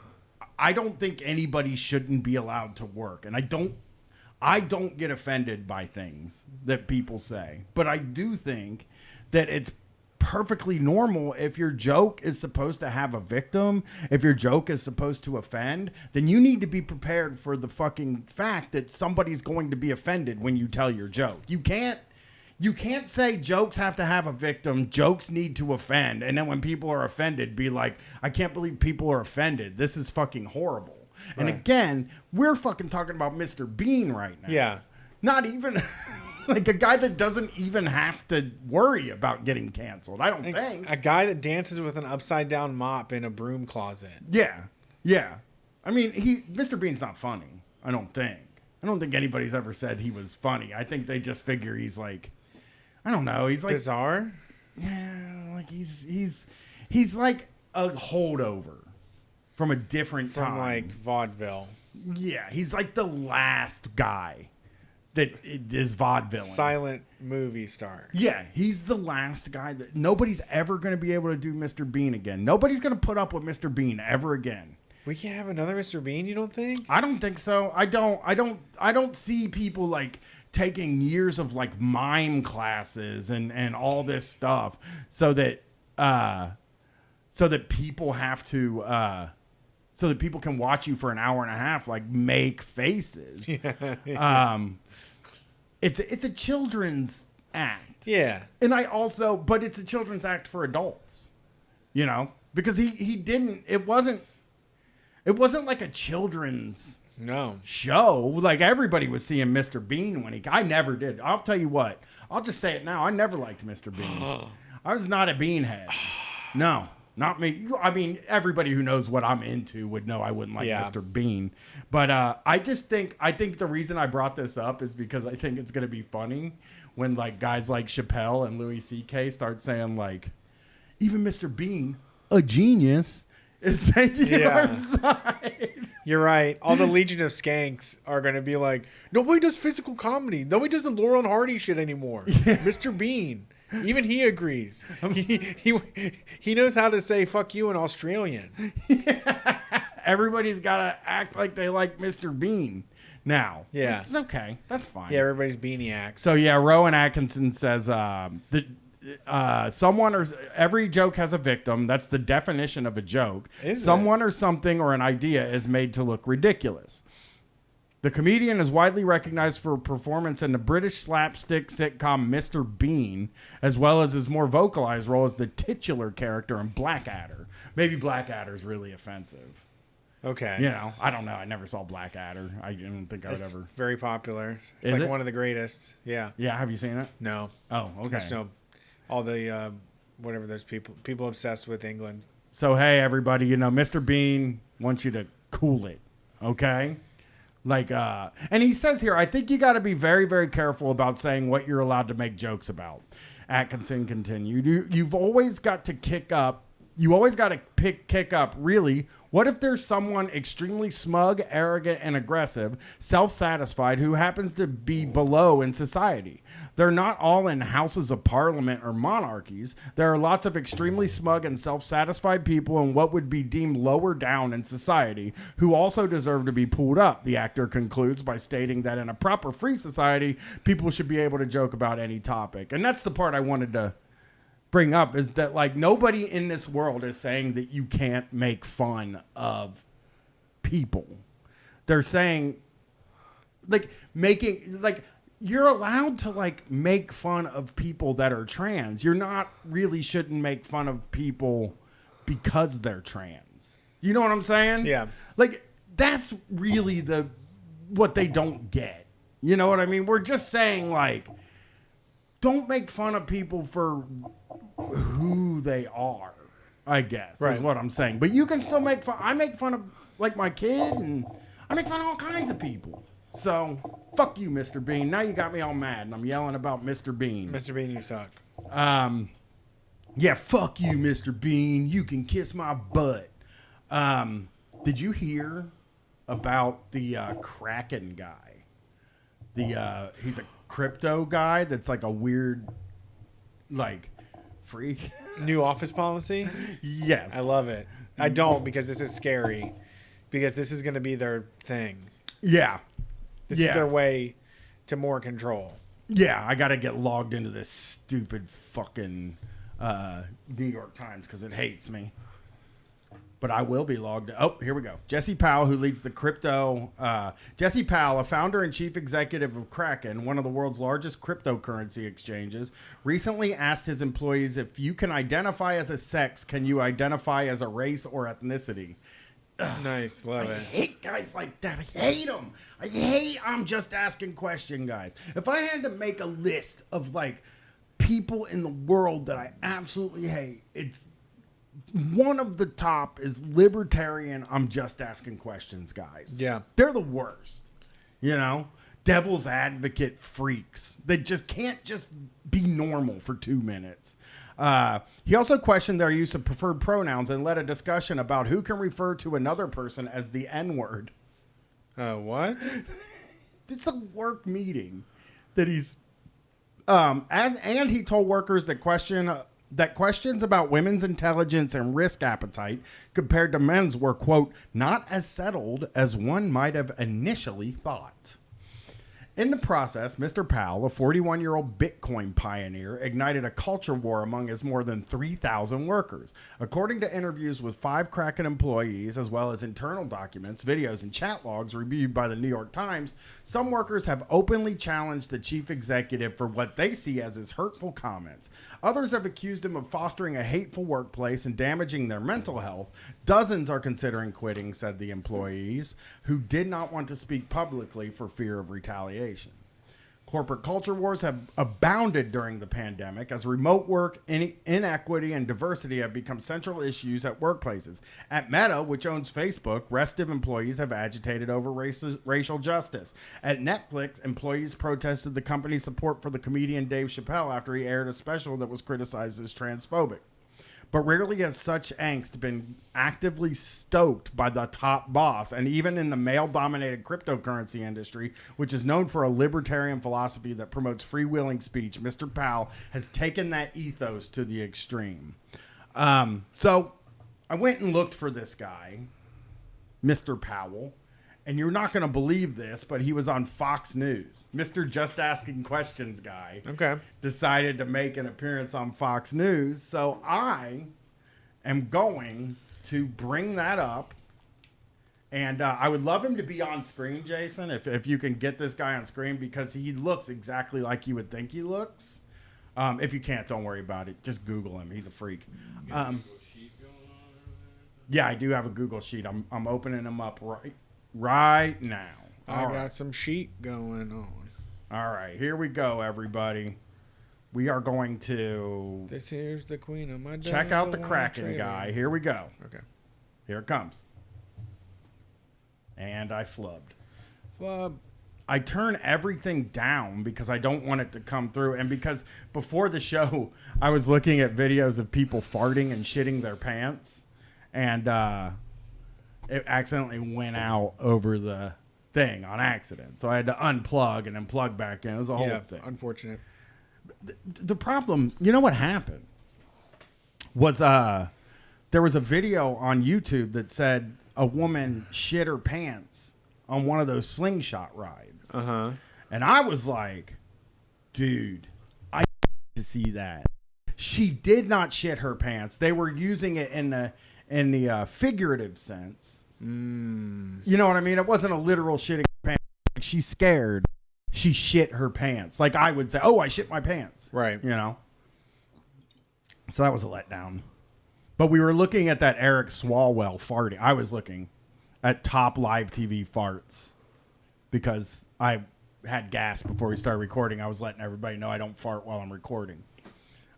I don't think anybody shouldn't be allowed to work, and I don't get offended by things that people say, but I do think that it's perfectly normal if your joke is supposed to have a victim, if your joke is supposed to offend, then you need to be prepared for the fucking fact that somebody's going to be offended when you tell your joke. You can't say jokes have to have a victim, jokes need to offend, and then when people are offended, be like, I can't believe people are offended. This is fucking horrible. And again, we're fucking talking about Mr. Bean right now. Yeah. Not even like a guy that doesn't even have to worry about getting canceled. I don't think. A guy that dances with an upside down mop in a broom closet. Yeah. Yeah. I mean, Mr. Bean's not funny. I don't think anybody's ever said he was funny. I think they just figure he's like, I don't know. He's like bizarre. Yeah. Like he's like a holdover from a different time. From like vaudeville. Yeah, he's like the last guy that is vaudeville. Silent movie star. Yeah, he's the last guy that nobody's ever going to be able to do Mr. Bean again. Nobody's going to put up with Mr. Bean ever again. We can't have another Mr. Bean, you don't think? I don't think so. I don't see people like taking years of like mime classes and all this stuff so that people have to so that people can watch you for an hour and a half, like make faces. It's a children's act. Yeah. And but it's a children's act for adults, you know, because it wasn't like a children's show. Like everybody was seeing Mr. Bean I never did. I'll tell you what, I'll just say it now. I never liked Mr. Bean. I was not a bean head. No, not me. I mean, everybody who knows what I'm into would know I wouldn't like Mr. Bean. But I think the reason I brought this up is because I think it's going to be funny when like guys like Chappelle and Louis C.K. start saying like, even Mr. Bean, a genius, is taking our side. You're right. All the Legion of Skanks are going to be like, nobody does physical comedy. Nobody does the Laurel and Hardy shit anymore. Mr. Bean. Even he agrees. He knows how to say fuck you in Australian. Everybody's got to act like they like Mr. Bean now. Yeah. It's okay. That's fine. Yeah, everybody's beaniacs. So, yeah, Rowan Atkinson says someone or every joke has a victim. That's the definition of a joke. Someone or something or an idea is made to look ridiculous. The comedian is widely recognized for a performance in the British slapstick sitcom Mr. Bean, as well as his more vocalized role as the titular character in Blackadder. Maybe Blackadder's really offensive. Okay. You know, I don't know. I never saw Blackadder. I didn't think I would ever. Very popular. It's Is like it? one of the greatest. Yeah. Yeah, have you seen it? No. Oh, okay. Just know all the whatever those people obsessed with England. So hey, everybody, you know, Mr. Bean wants you to cool it, okay? Like, and he says here, I think you got to be very, very careful about saying what you're allowed to make jokes about. Atkinson continued. You've always got to kick up. You always got to kick up, really. What if there's someone extremely smug, arrogant, and aggressive, self-satisfied, who happens to be below in society? They're not all in houses of parliament or monarchies. There are lots of extremely smug and self-satisfied people in what would be deemed lower down in society who also deserve to be pulled up, the actor concludes by stating that in a proper free society, people should be able to joke about any topic. And that's the part I wanted to bring up, is that like nobody in this world is saying that you can't make fun of people. They're saying like you're allowed to like make fun of people that are trans. You're not really shouldn't make fun of people because they're trans. You know what I'm saying? Yeah. Like that's really what they don't get. You know what I mean? We're just saying like, don't make fun of people for who they are, I guess, is what I'm saying. But you can still make fun. I make fun of like my kid, and I make fun of all kinds of people. So fuck you, Mr. Bean. Now you got me all mad, and I'm yelling about Mr. Bean. Mr. Bean, you suck. Yeah, fuck you, Mr. Bean. You can kiss my butt. Did you hear about the Kraken guy? He's a crypto guy that's like a weird, like, freak. New office policy? Yes. I love it. I don't, because this is scary. Because this is going to be their thing. Yeah. This is their way to more control. Yeah, I got to get logged into this stupid fucking New York Times because it hates me. But I will be logged. Oh, here we go. Jesse Powell, who leads the crypto. Jesse Powell, a founder and chief executive of Kraken, one of the world's largest cryptocurrency exchanges, recently asked his employees, if you can identify as a sex, can you identify as a race or ethnicity? Nice, love I it. hate guys like that. I hate them. I'm just asking question guys. If I had to make a list of like people in the world that I absolutely hate, it's one of the top is Libertarian. I'm just asking questions guys. Yeah. They're the worst. You know? Devil's advocate freaks. They just can't just be normal for 2 minutes. He also questioned their use of preferred pronouns and led a discussion about who can refer to another person as the N-word. What? It's a work meeting that he's and he told workers that questions about women's intelligence and risk appetite compared to men's were, quote, not as settled as one might have initially thought. In the process, Mr. Powell, a 41-year-old Bitcoin pioneer, ignited a culture war among his more than 3,000 workers. According to interviews with 5 Kraken employees, as well as internal documents, videos, and chat logs reviewed by the New York Times, some workers have openly challenged the chief executive for what they see as his hurtful comments. Others have accused him of fostering a hateful workplace and damaging their mental health. Dozens are considering quitting, said the employees, who did not want to speak publicly for fear of retaliation. Corporate culture wars have abounded during the pandemic as remote work, inequity, and diversity have become central issues at workplaces. At Meta, which owns Facebook, restive employees have agitated over racial justice. At Netflix, employees protested the company's support for the comedian Dave Chappelle after he aired a special that was criticized as transphobic. But rarely has such angst been actively stoked by the top boss. And even in the male-dominated cryptocurrency industry, which is known for a libertarian philosophy that promotes freewheeling speech, Mr. Powell has taken that ethos to the extreme. So I went and looked for this guy, Mr. Powell. And you're not going to believe this, but he was on Fox News. Mr. Just Asking Questions guy decided to make an appearance on Fox News. So I am going to bring that up. And I would love him to be on screen, Jason, if you can get this guy on screen, because he looks exactly like you would think he looks. If you can't, don't worry about it. Just Google him. He's a freak. Yeah, I do have a Google sheet. I'm opening him up right now. I got some sheet going on. All right, here we go, everybody. We are going to This here's the queen of my check out the Kraken guy. Here we go. Okay. Here it comes. And I flubbed. Flub. I turn everything down because I don't want it to come through. And because before the show, I was looking at videos of people farting and shitting their pants. And it accidentally went out over the thing on accident. So I had to unplug and then plug back in. It was a whole thing. Unfortunate. The problem, you know what happened? Was there was a video on YouTube that said a woman shit her pants on one of those slingshot rides. Uh-huh. And I was like, dude, I need to see that. She did not shit her pants. They were using it in the figurative sense. You know what I mean? It wasn't a literal shitting her pants. Like, she's scared. She shit her pants. Like I would say, oh, I shit my pants. Right. You know? So that was a letdown. But we were looking at that Eric Swalwell farting. I was looking at top live TV farts because I had gas before we started recording. I was letting everybody know I don't fart while I'm recording.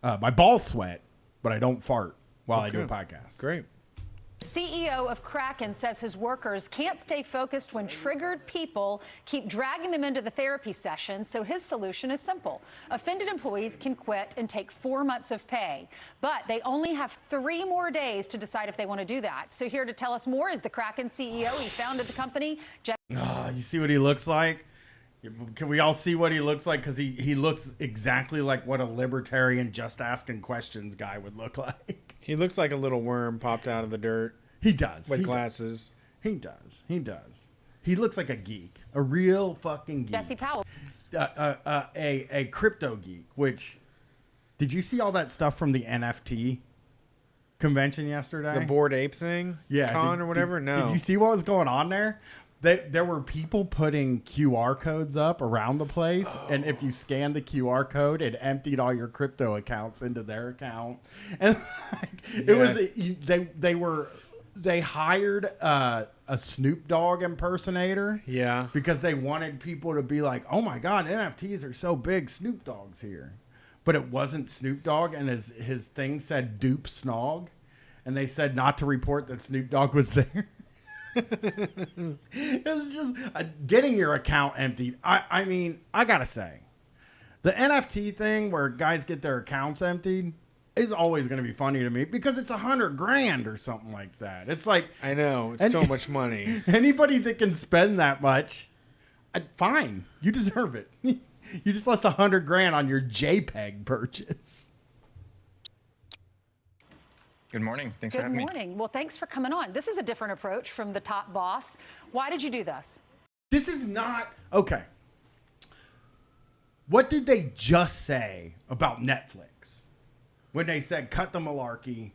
My balls sweat, but I don't fart while I do a podcast. Great. CEO of Kraken says his workers can't stay focused when triggered people keep dragging them into the therapy session, so his solution is simple. Offended employees can quit and take 4 months of pay, but they only have 3 more days to decide if they want to do that. So here to tell us more is the Kraken CEO. He founded the company. You see what he looks like? Can we all see what he looks like? Because he looks exactly like what a libertarian just asking questions guy would look like. He looks like a little worm popped out of the dirt. He does. With glasses. He does. He does. He looks like a geek. A real fucking geek. Jesse Powell. A crypto geek, which... Did you see all that stuff from the NFT convention yesterday? The Bored Ape thing? Yeah. Con or whatever? No. Did you see what was going on there? There were people putting QR codes up around the place, and if you scan the QR code, it emptied all your crypto accounts into their account. And they hired a Snoop Dogg impersonator. Yeah. Because they wanted people to be like, "Oh my God, NFTs are so big, Snoop Dogg's here." But it wasn't Snoop Dogg, and his thing said "Dupe Snog," and they said not to report that Snoop Dogg was there. It was just getting your account emptied. I mean, I gotta say, the NFT thing where guys get their accounts emptied is always going to be funny to me because it's $100,000 or something like that. It's like, I know, it's so much money. Anybody that can spend that much, fine, you deserve it. You just lost $100,000 on your JPEG purchase. Good morning. Thanks for having me. Good morning. Well, thanks for coming on. This is a different approach from the top boss. Why did you do this? This is not... Okay. what did they just say about Netflix when they said cut the malarkey,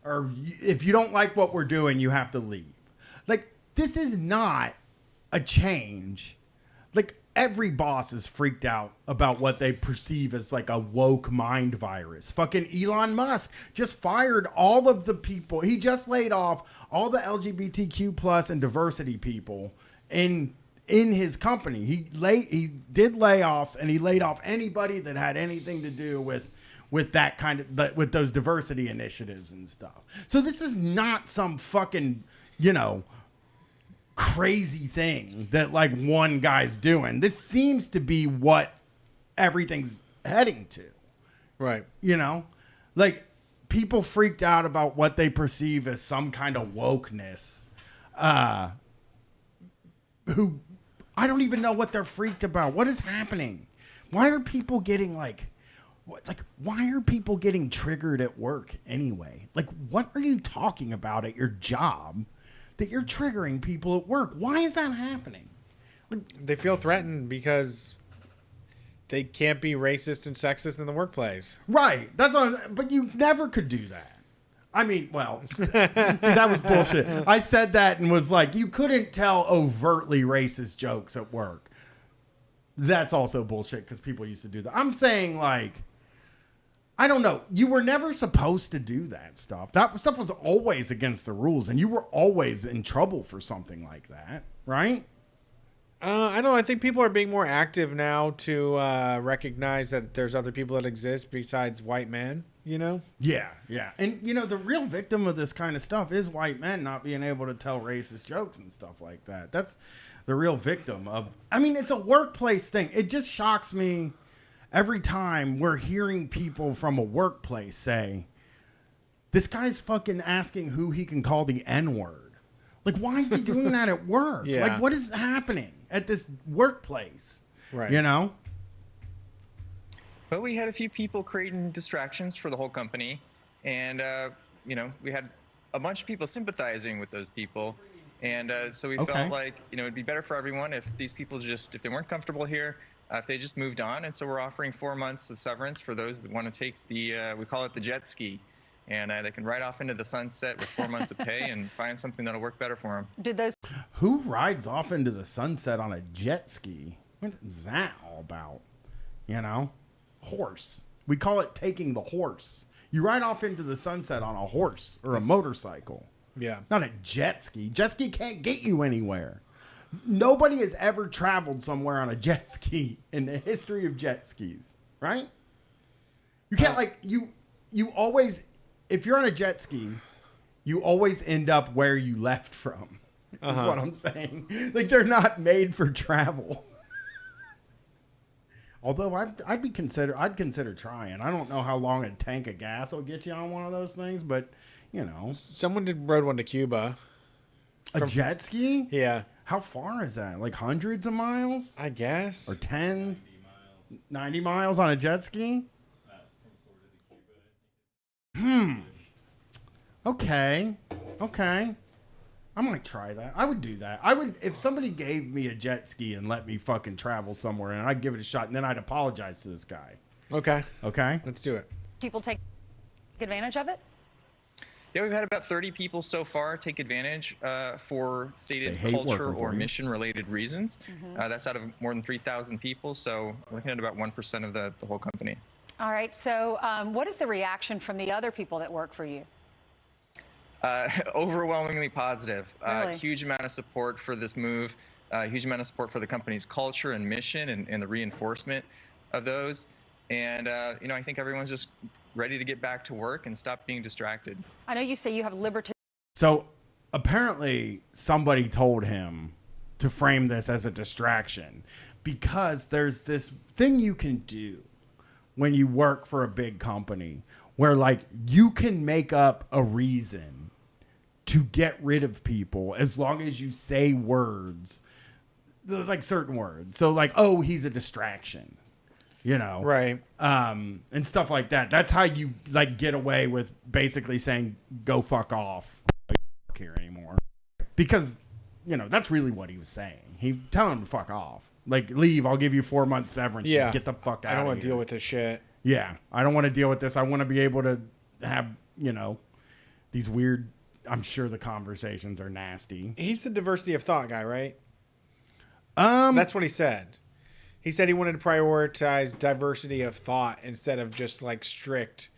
or if you don't like what we're doing, you have to leave? Like, this is not a change. Like, every boss is freaked out about what they perceive as like a woke mind virus. Fucking Elon Musk just fired all of the people. He just laid off all the LGBTQ plus and diversity people in his company. He did layoffs, and he laid off anybody that had anything to do with that kind of, with those diversity initiatives and stuff. So this is not some fucking, crazy thing that like one guy's doing. This seems to be what everything's heading to. Right. Like, people freaked out about what they perceive as some kind of wokeness. Who I don't even know what they're freaked about. What is happening? Why are people getting why are people getting triggered at work anyway? Like, what are you talking about at your job that you're triggering people at work? Why is that happening? They feel threatened because they can't be racist and sexist in the workplace. Right. That's what but you never could do that. I mean, well, see, that was bullshit. I said that and was like, you couldn't tell overtly racist jokes at work. That's also bullshit because people used to do that. I'm saying, like, I don't know. You were never supposed to do that stuff. That stuff was always against the rules, and you were always in trouble for something like that, right? I don't know. I think people are being more active now to recognize that there's other people that exist besides white men, Yeah, yeah. And, the real victim of this kind of stuff is white men not being able to tell racist jokes and stuff like that. That's the real victim of... I mean, it's a workplace thing. It just shocks me every time we're hearing people from a workplace say, this guy's fucking asking who he can call the N-word. Like, why is he doing that at work? Yeah. Like, what is happening at this workplace? Right. Well, we had a few people creating distractions for the whole company, and we had a bunch of people sympathizing with those people, and so we felt like it'd be better for everyone if these people if they weren't comfortable here, if they just moved on. And so we're offering 4 months of severance for those that want to take we call it the jet ski, and they can ride off into the sunset with 4 months of pay and find something that'll work better for them. Who rides off into the sunset on a jet ski? What is that all about? Horse. We call it taking the horse. You ride off into the sunset on a horse or a motorcycle. Yeah. Not a jet ski. Jet ski can't get you anywhere. Nobody has ever traveled somewhere on a jet ski in the history of jet skis, right? You can't you always, if you're on a jet ski, you always end up where you left from. Is what I'm saying. Like, they're not made for travel. Although I'd consider trying. I don't know how long a tank of gas will get you on one of those things, but Someone rode one to Cuba. A jet ski? Yeah. How far is that? Like hundreds of miles? I guess. Or 90 miles on a jet ski? Okay. I might try that. I would do that. I would, if somebody gave me a jet ski and let me fucking travel somewhere, and I'd give it a shot, and then I'd apologize to this guy. Okay. Okay? Let's do it. People take advantage of it? Yeah, we've had about 30 people so far take advantage for stated culture or mission-related reasons. That's out of more than 3,000 people, so we're looking at about 1% of the whole company. All right, so what is the reaction from the other people that work for you? Overwhelmingly positive. Really? Huge amount of support for this move, huge amount of support for the company's culture and mission and the reinforcement of those. And, I think everyone's just ready to get back to work and stop being distracted. I know you say you have Libertarian. So apparently somebody told him to frame this as a distraction because there's this thing you can do when you work for a big company where, like, you can make up a reason to get rid of people as long as you say words, like certain words. So, like, oh, he's a distraction, Right. and stuff like that. That's how you, like, get away with basically saying, go fuck off, I don't work here anymore. Because, that's really what he was saying. He telling him to fuck off. Like, leave. I'll give you 4 months severance. Yeah. Just get the fuck out. I don't want want to deal with this shit. Yeah, I don't want to deal with this. I want to be able to have, these weird. I'm sure the conversations are nasty. He's the diversity of thought guy, right? That's what he said. He said he wanted to prioritize diversity of thought instead of just like strict,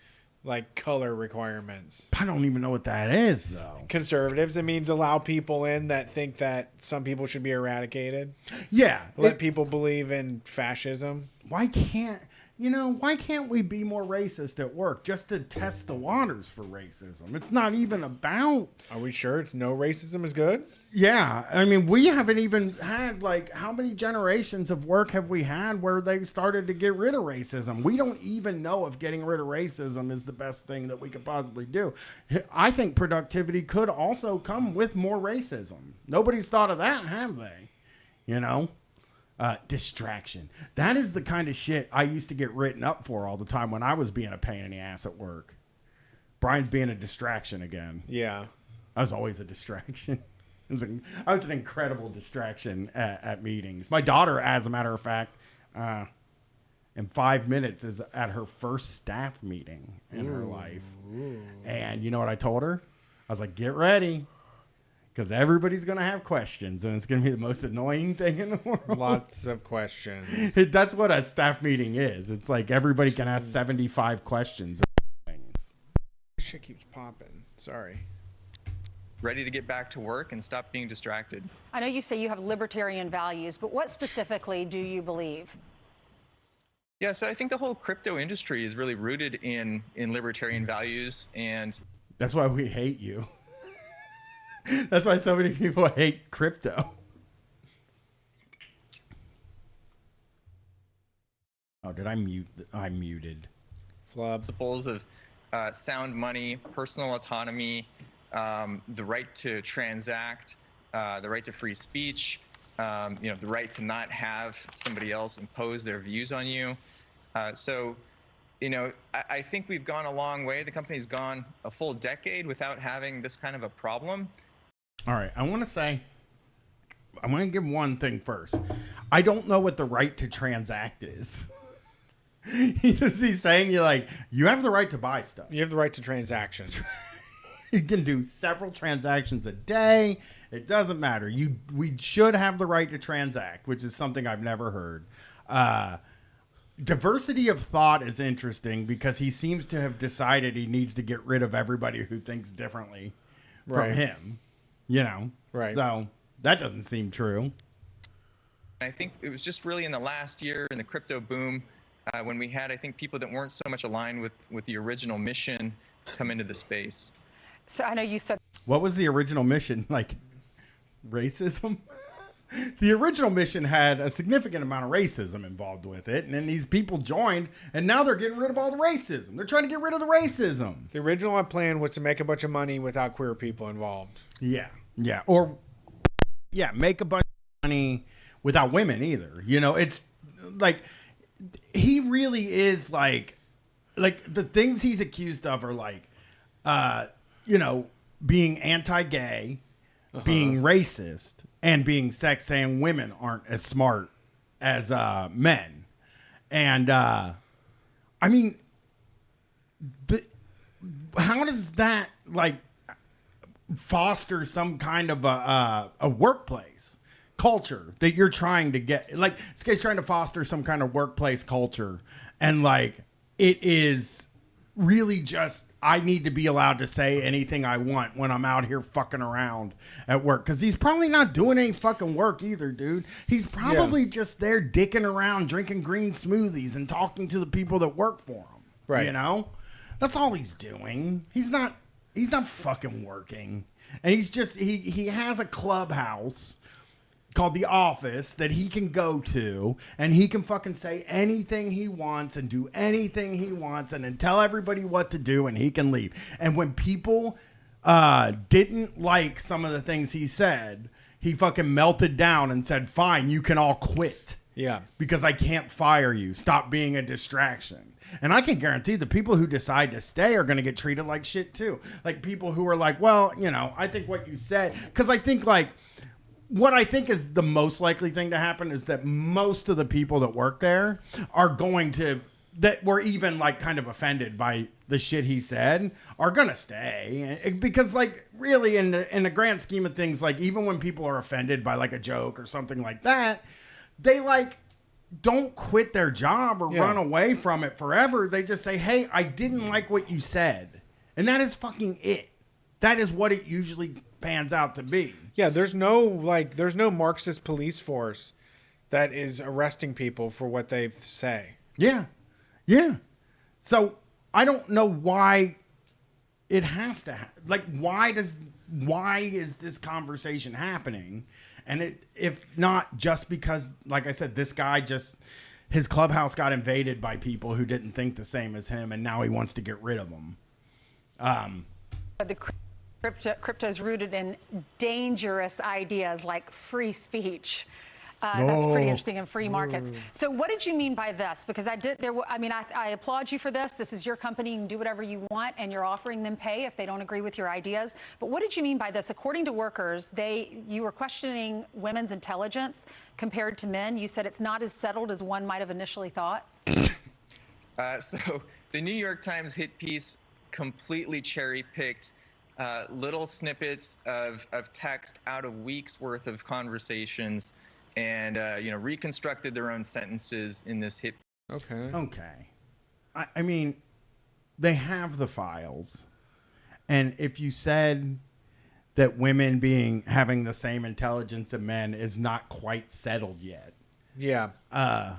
like color requirements. I don't even know what that is, though. Conservatives, it means allow people in that think that some people should be eradicated. Yeah, Let people believe in fascism. Why can't we be more racist at work just to test the waters for racism? It's not even about. Are we sure it's no racism is good? Yeah, I mean, we haven't even had, like, how many generations of work have we had where they started to get rid of racism? We don't even know if getting rid of racism is the best thing that we could possibly do. I think productivity could also come with more racism. Nobody's thought of that, have they? Distraction. That is the kind of shit I used to get written up for all the time when I was being a pain in the ass at work. Brian's being a distraction again. Yeah. I was always a distraction. I was an incredible distraction at meetings. My daughter, as a matter of fact, in 5 minutes is at her first staff meeting in her life. And you know what I told her? I was like, get ready. Because everybody's going to have questions, and it's going to be the most annoying thing in the world. Lots of questions. That's what a staff meeting is. It's like everybody can ask 75 questions. Shit keeps popping. Sorry. Ready to get back to work and stop being distracted. I know you say you have libertarian values, but what specifically do you believe? Yeah, so I think the whole crypto industry is really rooted in libertarian values, and that's why we hate you. That's why so many people hate crypto. Oh, did I mute? I muted. Principles of sound money, personal autonomy, the right to transact, the right to free speech, the right to not have somebody else impose their views on you. I think we've gone a long way. The company's gone a full decade without having this kind of a problem. All right, I want to give one thing first. I don't know what the right to transact is. He's saying you have the right to buy stuff. You have the right to transactions. You can do several transactions a day. It doesn't matter. We should have the right to transact, which is something I've never heard. Diversity of thought is interesting because he seems to have decided he needs to get rid of everybody who thinks differently from him. Right. So that doesn't seem true. I think it was just really in the last year in the crypto boom when we had, I think, people that weren't so much aligned with the original mission come into the space. So I know you said. What was the original mission? Like racism? The original mission had a significant amount of racism involved with it, and then these people joined, and now they're getting rid of all the racism. They're trying to get rid of the racism. The original plan was to make a bunch of money without queer people involved. Yeah. Or, make a bunch of money without women either. It's like, he really is like the things he's accused of are like, being anti-gay, being racist, and being sex, saying women aren't as smart as men. And I mean, how does that foster some kind of a workplace culture that you're trying to get? Like, this guy's trying to foster some kind of workplace culture, and it is really just, I need to be allowed to say anything I want when I'm out here fucking around at work. Because he's probably not doing any fucking work either, dude. He's probably just there dicking around, drinking green smoothies and talking to the people that work for him. Right. That's all he's doing. He's not fucking working. And he's just, he has a clubhouse called The Office that he can go to, and he can fucking say anything he wants and do anything he wants and then tell everybody what to do, and he can leave. And when people didn't like some of the things he said, he fucking melted down and said, fine, you can all quit. Yeah. Because I can't fire you. Stop being a distraction. And I can guarantee the people who decide to stay are going to get treated like shit too. Like people who are like, well, I think what you said, because I think what I think is the most likely thing to happen is that most of the people that work there are going to, that were even like kind of offended by the shit he said, are gonna stay, because like really in the grand scheme of things, like even when people are offended by like a joke or something like that, they like don't quit their job or run away from it forever. They just say, hey, I didn't like what you said, and that is fucking it. That is what it usually pans out to be. Yeah, there's no Marxist police force that is arresting people for what they say. Yeah. Yeah. So I don't know why it has to why is this conversation happening? And if not just because, like I said, this guy his clubhouse got invaded by people who didn't think the same as him, and now he wants to get rid of them. The crypto is rooted in dangerous ideas like free speech. That's pretty interesting in free markets. So what did you mean by this? Because I applaud you for this. This is your company. You can do whatever you want, and you're offering them pay if they don't agree with your ideas. But what did you mean by this? According to workers, you were questioning women's intelligence compared to men. You said it's not as settled as one might have initially thought. So the New York Times hit piece completely cherry-picked little snippets of text out of weeks worth of conversations, and reconstructed their own sentences in this hit. Okay. I mean, they have the files, and if you said that women having the same intelligence as men is not quite settled yet, I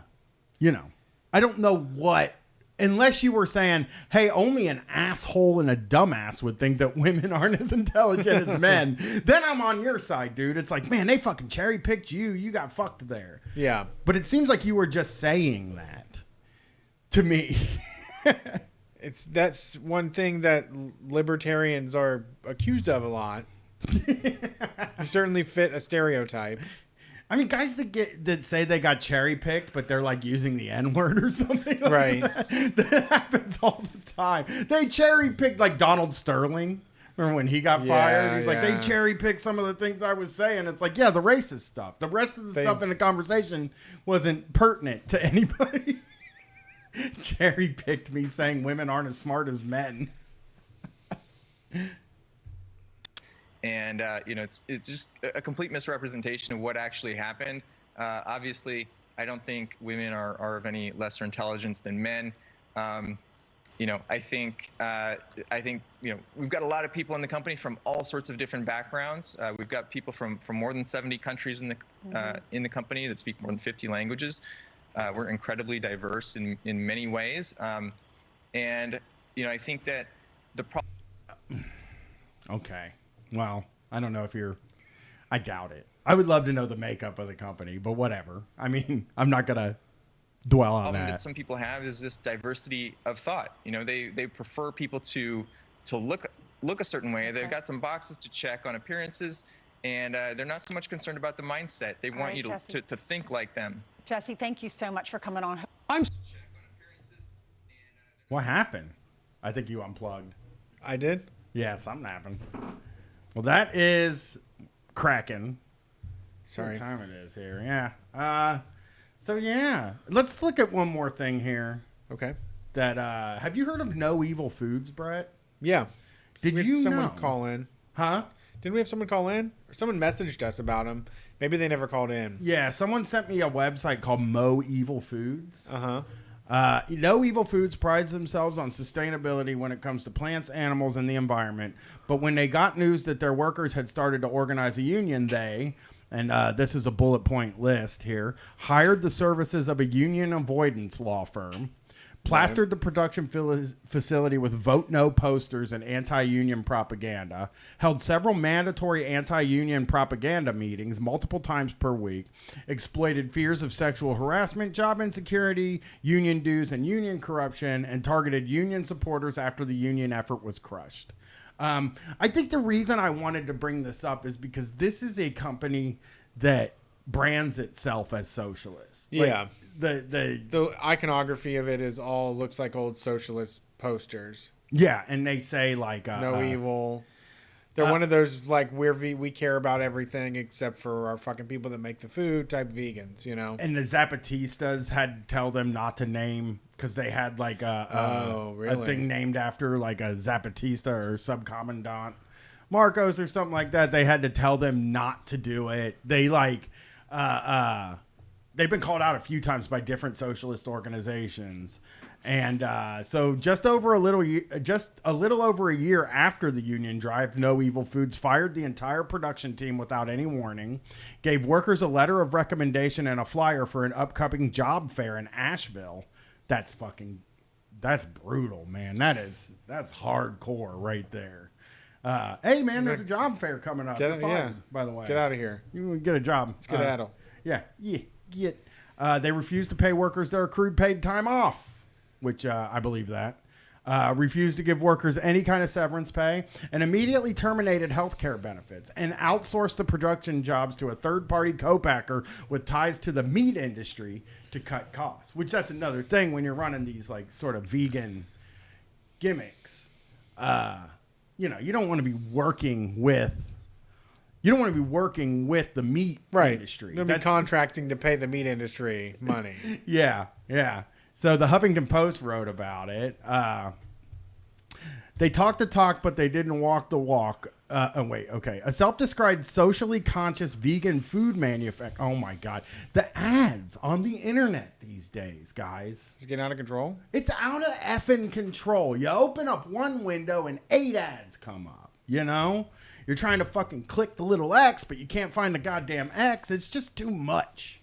don't know what. Unless you were saying, hey, only an asshole and a dumbass would think that women aren't as intelligent as men, then I'm on your side, dude. It's like, man, they fucking cherry picked you. You got fucked there. Yeah. But it seems like you were just saying that to me. That's one thing that libertarians are accused of a lot. You certainly fit a stereotype. I mean, guys that say they got cherry picked, but they're like using the N-word or something. Like right. That happens all the time. They cherry picked like Donald Sterling. Remember when he got fired? He's like, they cherry picked some of the things I was saying. It's like, yeah, the racist stuff. The rest of the stuff in the conversation wasn't pertinent to anybody. Cherry picked me saying women aren't as smart as men. And it's just a complete misrepresentation of what actually happened. Obviously, I don't think women are of any lesser intelligence than men. I think we've got a lot of people in the company from all sorts of different backgrounds. We've got people from more than 70 countries in the company that speak more than 50 languages. We're incredibly diverse in many ways, and I think that the problem. Okay. Well, I don't know if I doubt it. I would love to know the makeup of the company, but whatever. I mean, I'm not going to dwell on that some people have is this diversity of thought. They prefer people to look a certain way. They've got some boxes to check on appearances, and they're not so much concerned about the mindset. They want you to think like them. Jesse, thank you so much for coming on. What happened? I think you unplugged. I did? Yeah, something happened. Well, that is Kraken. Sorry. What time it is here? Yeah. So yeah, let's look at one more thing here. Okay. That have you heard of No Evil Foods, Brett? Yeah. Did you someone know? Call in? Huh? Didn't we have someone call in? Or someone messaged us about them. Maybe they never called in. Yeah, someone sent me a website called Mo Evil Foods. Uh-huh. No Evil Foods prides themselves on sustainability when it comes to plants, animals, and the environment. But when they got news that their workers had started to organize a union, and this is a bullet point list here, hired the services of a union avoidance law firm, plastered the production facility with vote no posters and anti-union propaganda, held several mandatory anti-union propaganda meetings multiple times per week, exploited fears of sexual harassment, job insecurity, union dues, and union corruption, and targeted union supporters after the union effort was crushed. I think the reason I wanted to bring this up is because this is a company that brands itself as socialist. Yeah. The iconography of it looks like old socialist posters. Yeah, and they say like no evil. They're one of those like we care about everything except for our fucking people that make the food type vegans, you know. And the Zapatistas had to tell them not to name because they had like a thing named after like a Zapatista or subcommandant Marcos or something like that. They had to tell them not to do it. They like they've been called out a few times by different socialist organizations. And so just a little over a year after the union drive, No Evil Foods fired the entire production team without any warning, gave workers a letter of recommendation and a flyer for an upcoming job fair in Asheville. That's brutal, man. That's hardcore right there. Hey, man, there's a job fair coming up. By the way. Get out of here. You get a job. Skedaddle. They refused to pay workers their accrued paid time off, which I believe that. Refused to give workers any kind of severance pay, and immediately terminated health care benefits and outsourced the production jobs to a third-party co-packer with ties to the meat industry to cut costs, which that's another thing when you're running these like sort of vegan gimmicks. You don't want to be working with the meat industry. You'll be contracting to pay the meat industry money. Yeah. So the Huffington Post wrote about it. They talked the talk, but they didn't walk the walk. A self-described socially conscious vegan food manufacturer. Oh my God. The ads on the internet these days, guys. It's getting out of control. It's out of effing control. You open up one window and 8 ads come up, You're trying to fucking click the little X, but you can't find the goddamn X. It's just too much.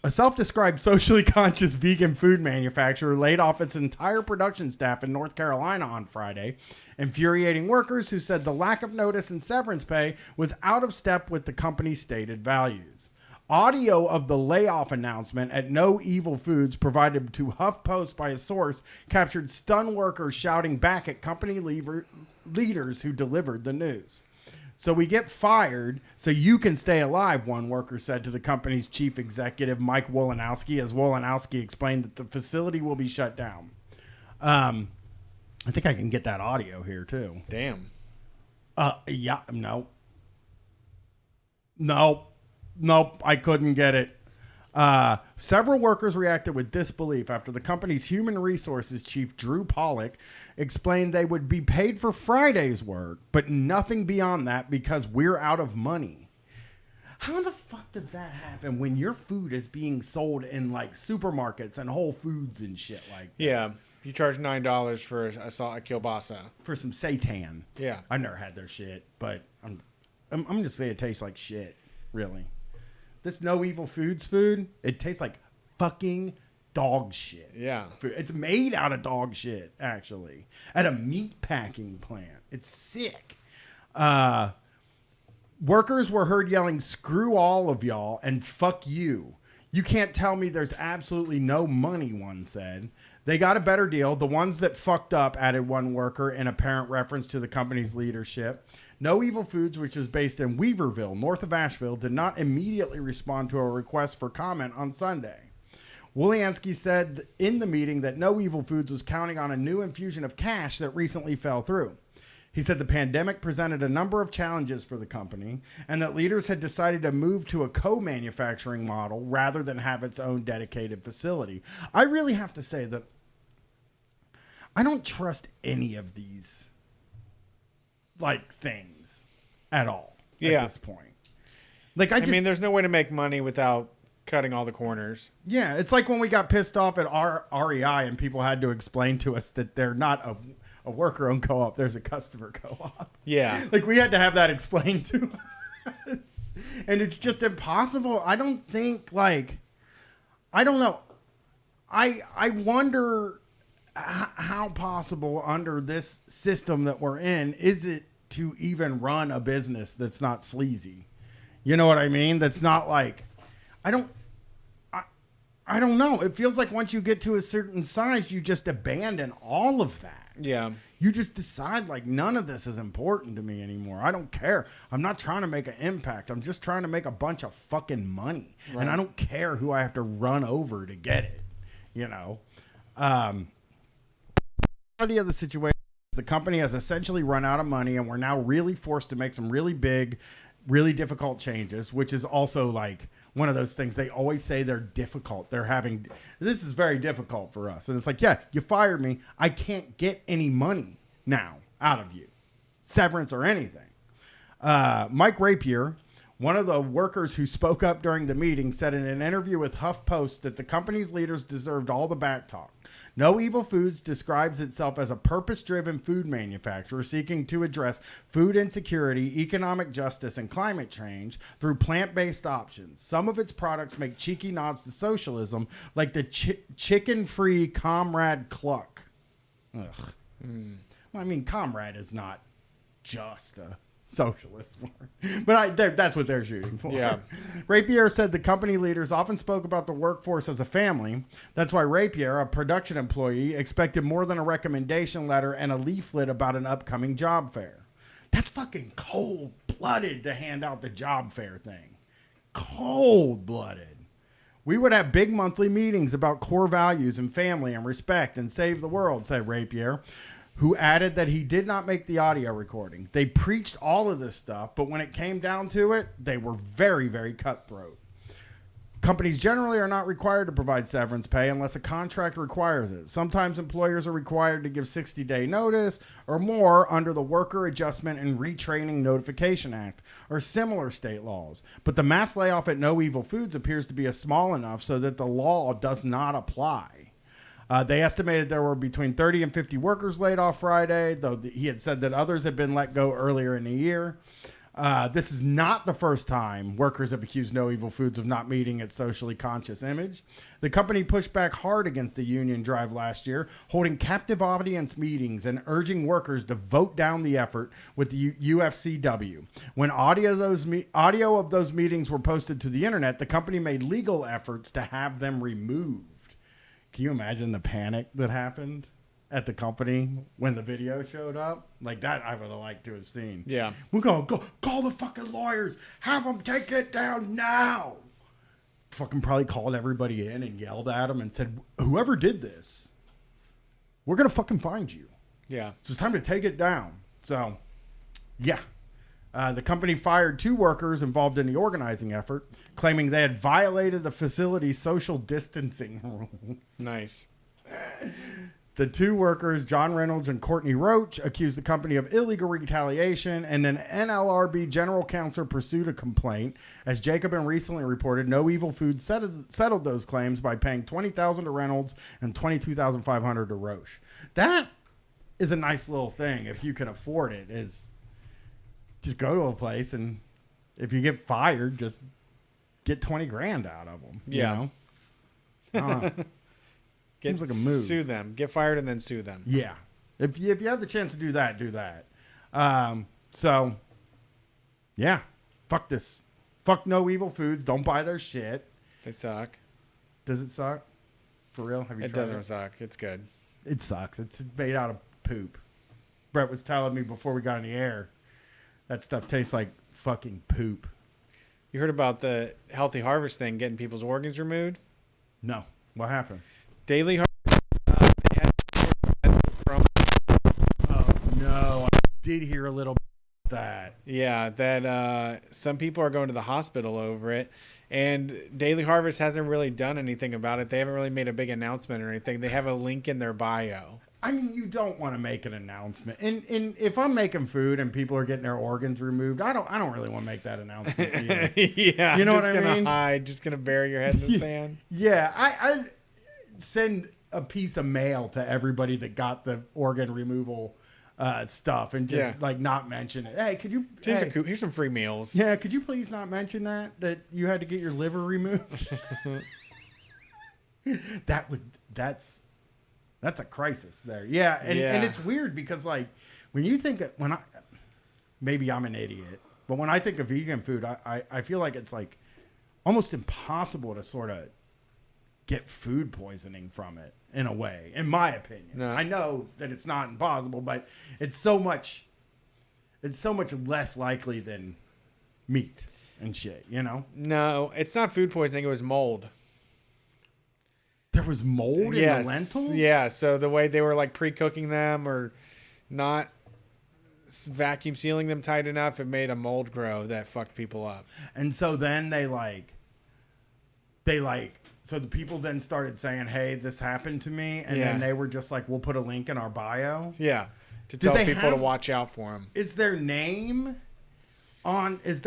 A self-described socially conscious vegan food manufacturer laid off its entire production staff in North Carolina on Friday, infuriating workers who said the lack of notice and severance pay was out of step with the company's stated values. Audio of the layoff announcement at No Evil Foods provided to HuffPost by a source captured stunned workers shouting back at company leaders who delivered the news. So we get fired so you can stay alive, one worker said to the company's chief executive, Mike Wolanowski, as Wolanowski explained that the facility will be shut down. I think I can get that audio here, too. Damn. Yeah, Nope, I couldn't get it. Several workers reacted with disbelief after the company's human resources chief, Drew Pollock, explained they would be paid for Friday's work, but nothing beyond that because we're out of money. How the fuck does that happen when your food is being sold in like supermarkets and Whole Foods and shit like that? Yeah, you charge $9 for a kielbasa. For some seitan. Yeah. I've never had their shit, but I'm just saying it tastes like shit, really. This No Evil Foods food, it tastes like fucking dog shit. Yeah. It's made out of dog shit, actually, at a meat packing plant. It's sick. Workers were heard yelling, "Screw all of y'all," and "fuck you. You can't tell me there's absolutely no money," one said. They got a better deal. The ones that fucked up, added one worker in apparent reference to the company's leadership. No Evil Foods, which is based in Weaverville, north of Asheville, did not immediately respond to a request for comment on Sunday. Wolanowski said in the meeting that No Evil Foods was counting on a new infusion of cash that recently fell through. He said the pandemic presented a number of challenges for the company and that leaders had decided to move to a co-manufacturing model rather than have its own dedicated facility. I really have to say that I don't trust any of these things at all at this point. I mean, there's no way to make money without cutting all the corners. Yeah, it's like when we got pissed off at REI and people had to explain to us that they're not a worker-owned co-op, there's a customer co-op. Yeah. We had to have that explained to us. And it's just impossible. I don't think, I don't know. I wonder how possible under this system that we're in is it to even run a business that's not sleazy? You know what I mean? That's not I don't know. It feels like once you get to a certain size, you just abandon all of that. Yeah. You just decide none of this is important to me anymore. I don't care. I'm not trying to make an impact. I'm just trying to make a bunch of fucking money. Right. And I don't care who I have to run over to get it. The other situation the company has essentially run out of money and we're now really forced to make some really big, really difficult changes, which is also like one of those things they always say they're difficult. This is very difficult for us. And it's like, yeah, you fired me. I can't get any money now out of you, severance or anything. Mike Rapier, one of the workers who spoke up during the meeting, said in an interview with HuffPost that the company's leaders deserved all the back talk. No Evil Foods describes itself as a purpose-driven food manufacturer seeking to address food insecurity, economic justice, and climate change through plant-based options. Some of its products make cheeky nods to socialism, like the chicken-free Comrade Cluck. Ugh. Well, I mean, Comrade is not just a socialist for, but that's what they're shooting for. Yeah. Rapier said the company leaders often spoke about the workforce as a family. That's why Rapier, a production employee, expected more than a recommendation letter and a leaflet about an upcoming job fair. That's fucking cold-blooded to hand out the job fair thing. Cold-blooded. We would have big monthly meetings about core values and family and respect and save the world, said Rapier, who added that he did not make the audio recording. They preached all of this stuff, but when it came down to it, they were very, very cutthroat. Companies generally are not required to provide severance pay unless a contract requires it. Sometimes employers are required to give 60-day notice or more under the Worker Adjustment and Retraining Notification Act or similar state laws. But the mass layoff at No Evil Foods appears to be small enough so that the law does not apply. They estimated there were between 30 and 50 workers laid off Friday, though he had said that others had been let go earlier in the year. This is not the first time workers have accused No Evil Foods of not meeting its socially conscious image. The company pushed back hard against the union drive last year, holding captive audience meetings and urging workers to vote down the effort with the UFCW. When audio of those meetings were posted to the internet, the company made legal efforts to have them removed. Can you imagine the panic that happened at the company when the video showed up? Like that, I would have liked to have seen. Yeah. We're going to go call the fucking lawyers. Have them take it down now. Fucking probably called everybody in and yelled at them and said, whoever did this, we're going to fucking find you. Yeah. So it's time to take it down. So, yeah. The company fired 2 workers involved in the organizing effort, claiming they had violated the facility's social distancing rules. Nice. The 2 workers, John Reynolds and Courtney Roach, accused the company of illegal retaliation, and an NLRB general counsel pursued a complaint. As Jacobin recently reported, No Evil Foods settled those claims by paying $20,000 to Reynolds and $22,500 to Roach. That is a nice little thing if you can afford it. Is just go to a place and if you get fired, just get 20 grand out of them. Yeah. You know? Seems like a move. Sue them. Get fired and then sue them. Yeah. If you have the chance to do that, do that. So, yeah. Fuck this. Fuck No Evil Foods. Don't buy their shit. They suck. Does it suck? For real? Have you It tried doesn't suck. It's good. It sucks. It's made out of poop. Brett was telling me before we got in the air, that stuff tastes like fucking poop. You heard about the Healthy Harvest thing, getting people's organs removed? No. What happened? Daily Harvest. They had Oh, no. I did hear a little bit about that. Yeah, that some people are going to the hospital over it. And Daily Harvest hasn't really done anything about it. They haven't really made a big announcement or anything. They have a link in their bio. I mean, you don't want to make an announcement. And if I'm making food and people are getting their organs removed, I don't really want to make that announcement. Yeah, you know just what I mean? Hide, just gonna bury your head in the sand. Yeah, I send a piece of mail to everybody that got the organ removal stuff and just like not mention it. Hey, could you? Here's some free meals. Yeah, could you please not mention that you had to get your liver removed? That's a crisis there. Yeah, and it's weird because like when you think maybe I'm an idiot, but when I think of vegan food, I feel like it's like almost impossible to sort of get food poisoning from it in a way, in my opinion. No. I know that it's not impossible, but it's so much less likely than meat and shit, you know? No, it's not food poisoning. It was mold. There was mold in the lentils? Yeah, so the way they were like pre-cooking them or not vacuum sealing them tight enough, it made a mold grow that fucked people up. And so then so the people then started saying, hey, this happened to me. And then they were just like, we'll put a link in our bio. Yeah. To tell people to watch out for them. Is their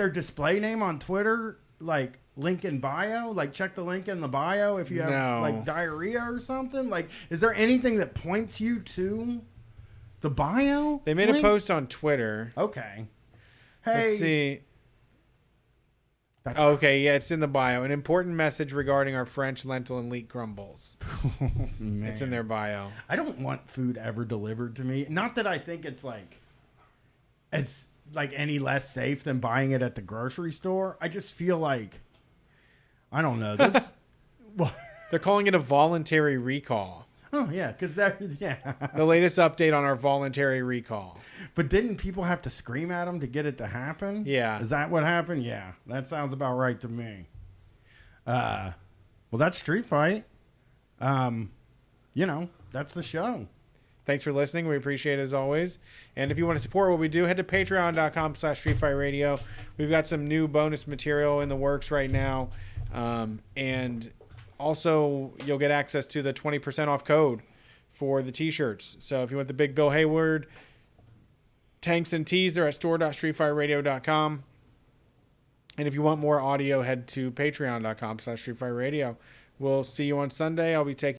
display name on Twitter like link in bio? Like check the link in the bio if you have like diarrhea or something? Like, is there anything that points you to the bio? They made a post on Twitter. Okay. Hey. Let's see. Okay, yeah, it's in the bio. An important message regarding our French lentil and leek crumbles. It's in their bio. I don't want food ever delivered to me. Not that I think it's like any less safe than buying it at the grocery store. I just feel like, I don't know. This They're calling it a voluntary recall. Oh yeah, because the latest update on our voluntary recall. But didn't people have to scream at them to get it to happen? Yeah. Is that what happened? Yeah, that sounds about right to me. Well, that's Street Fight. That's the show. Thanks for listening. We appreciate it as always. And if you want to support what we do, head to patreon.com/StreetFightRadio. We've got some new bonus material in the works right now. And also, you'll get access to the 20% off code for the t-shirts. So if you want the Big Bill Hayward tanks and tees, they're at store.streetfightradio.com. And if you want more audio, head to patreon.com/StreetFightRadio. We'll see you on Sunday. I'll be taking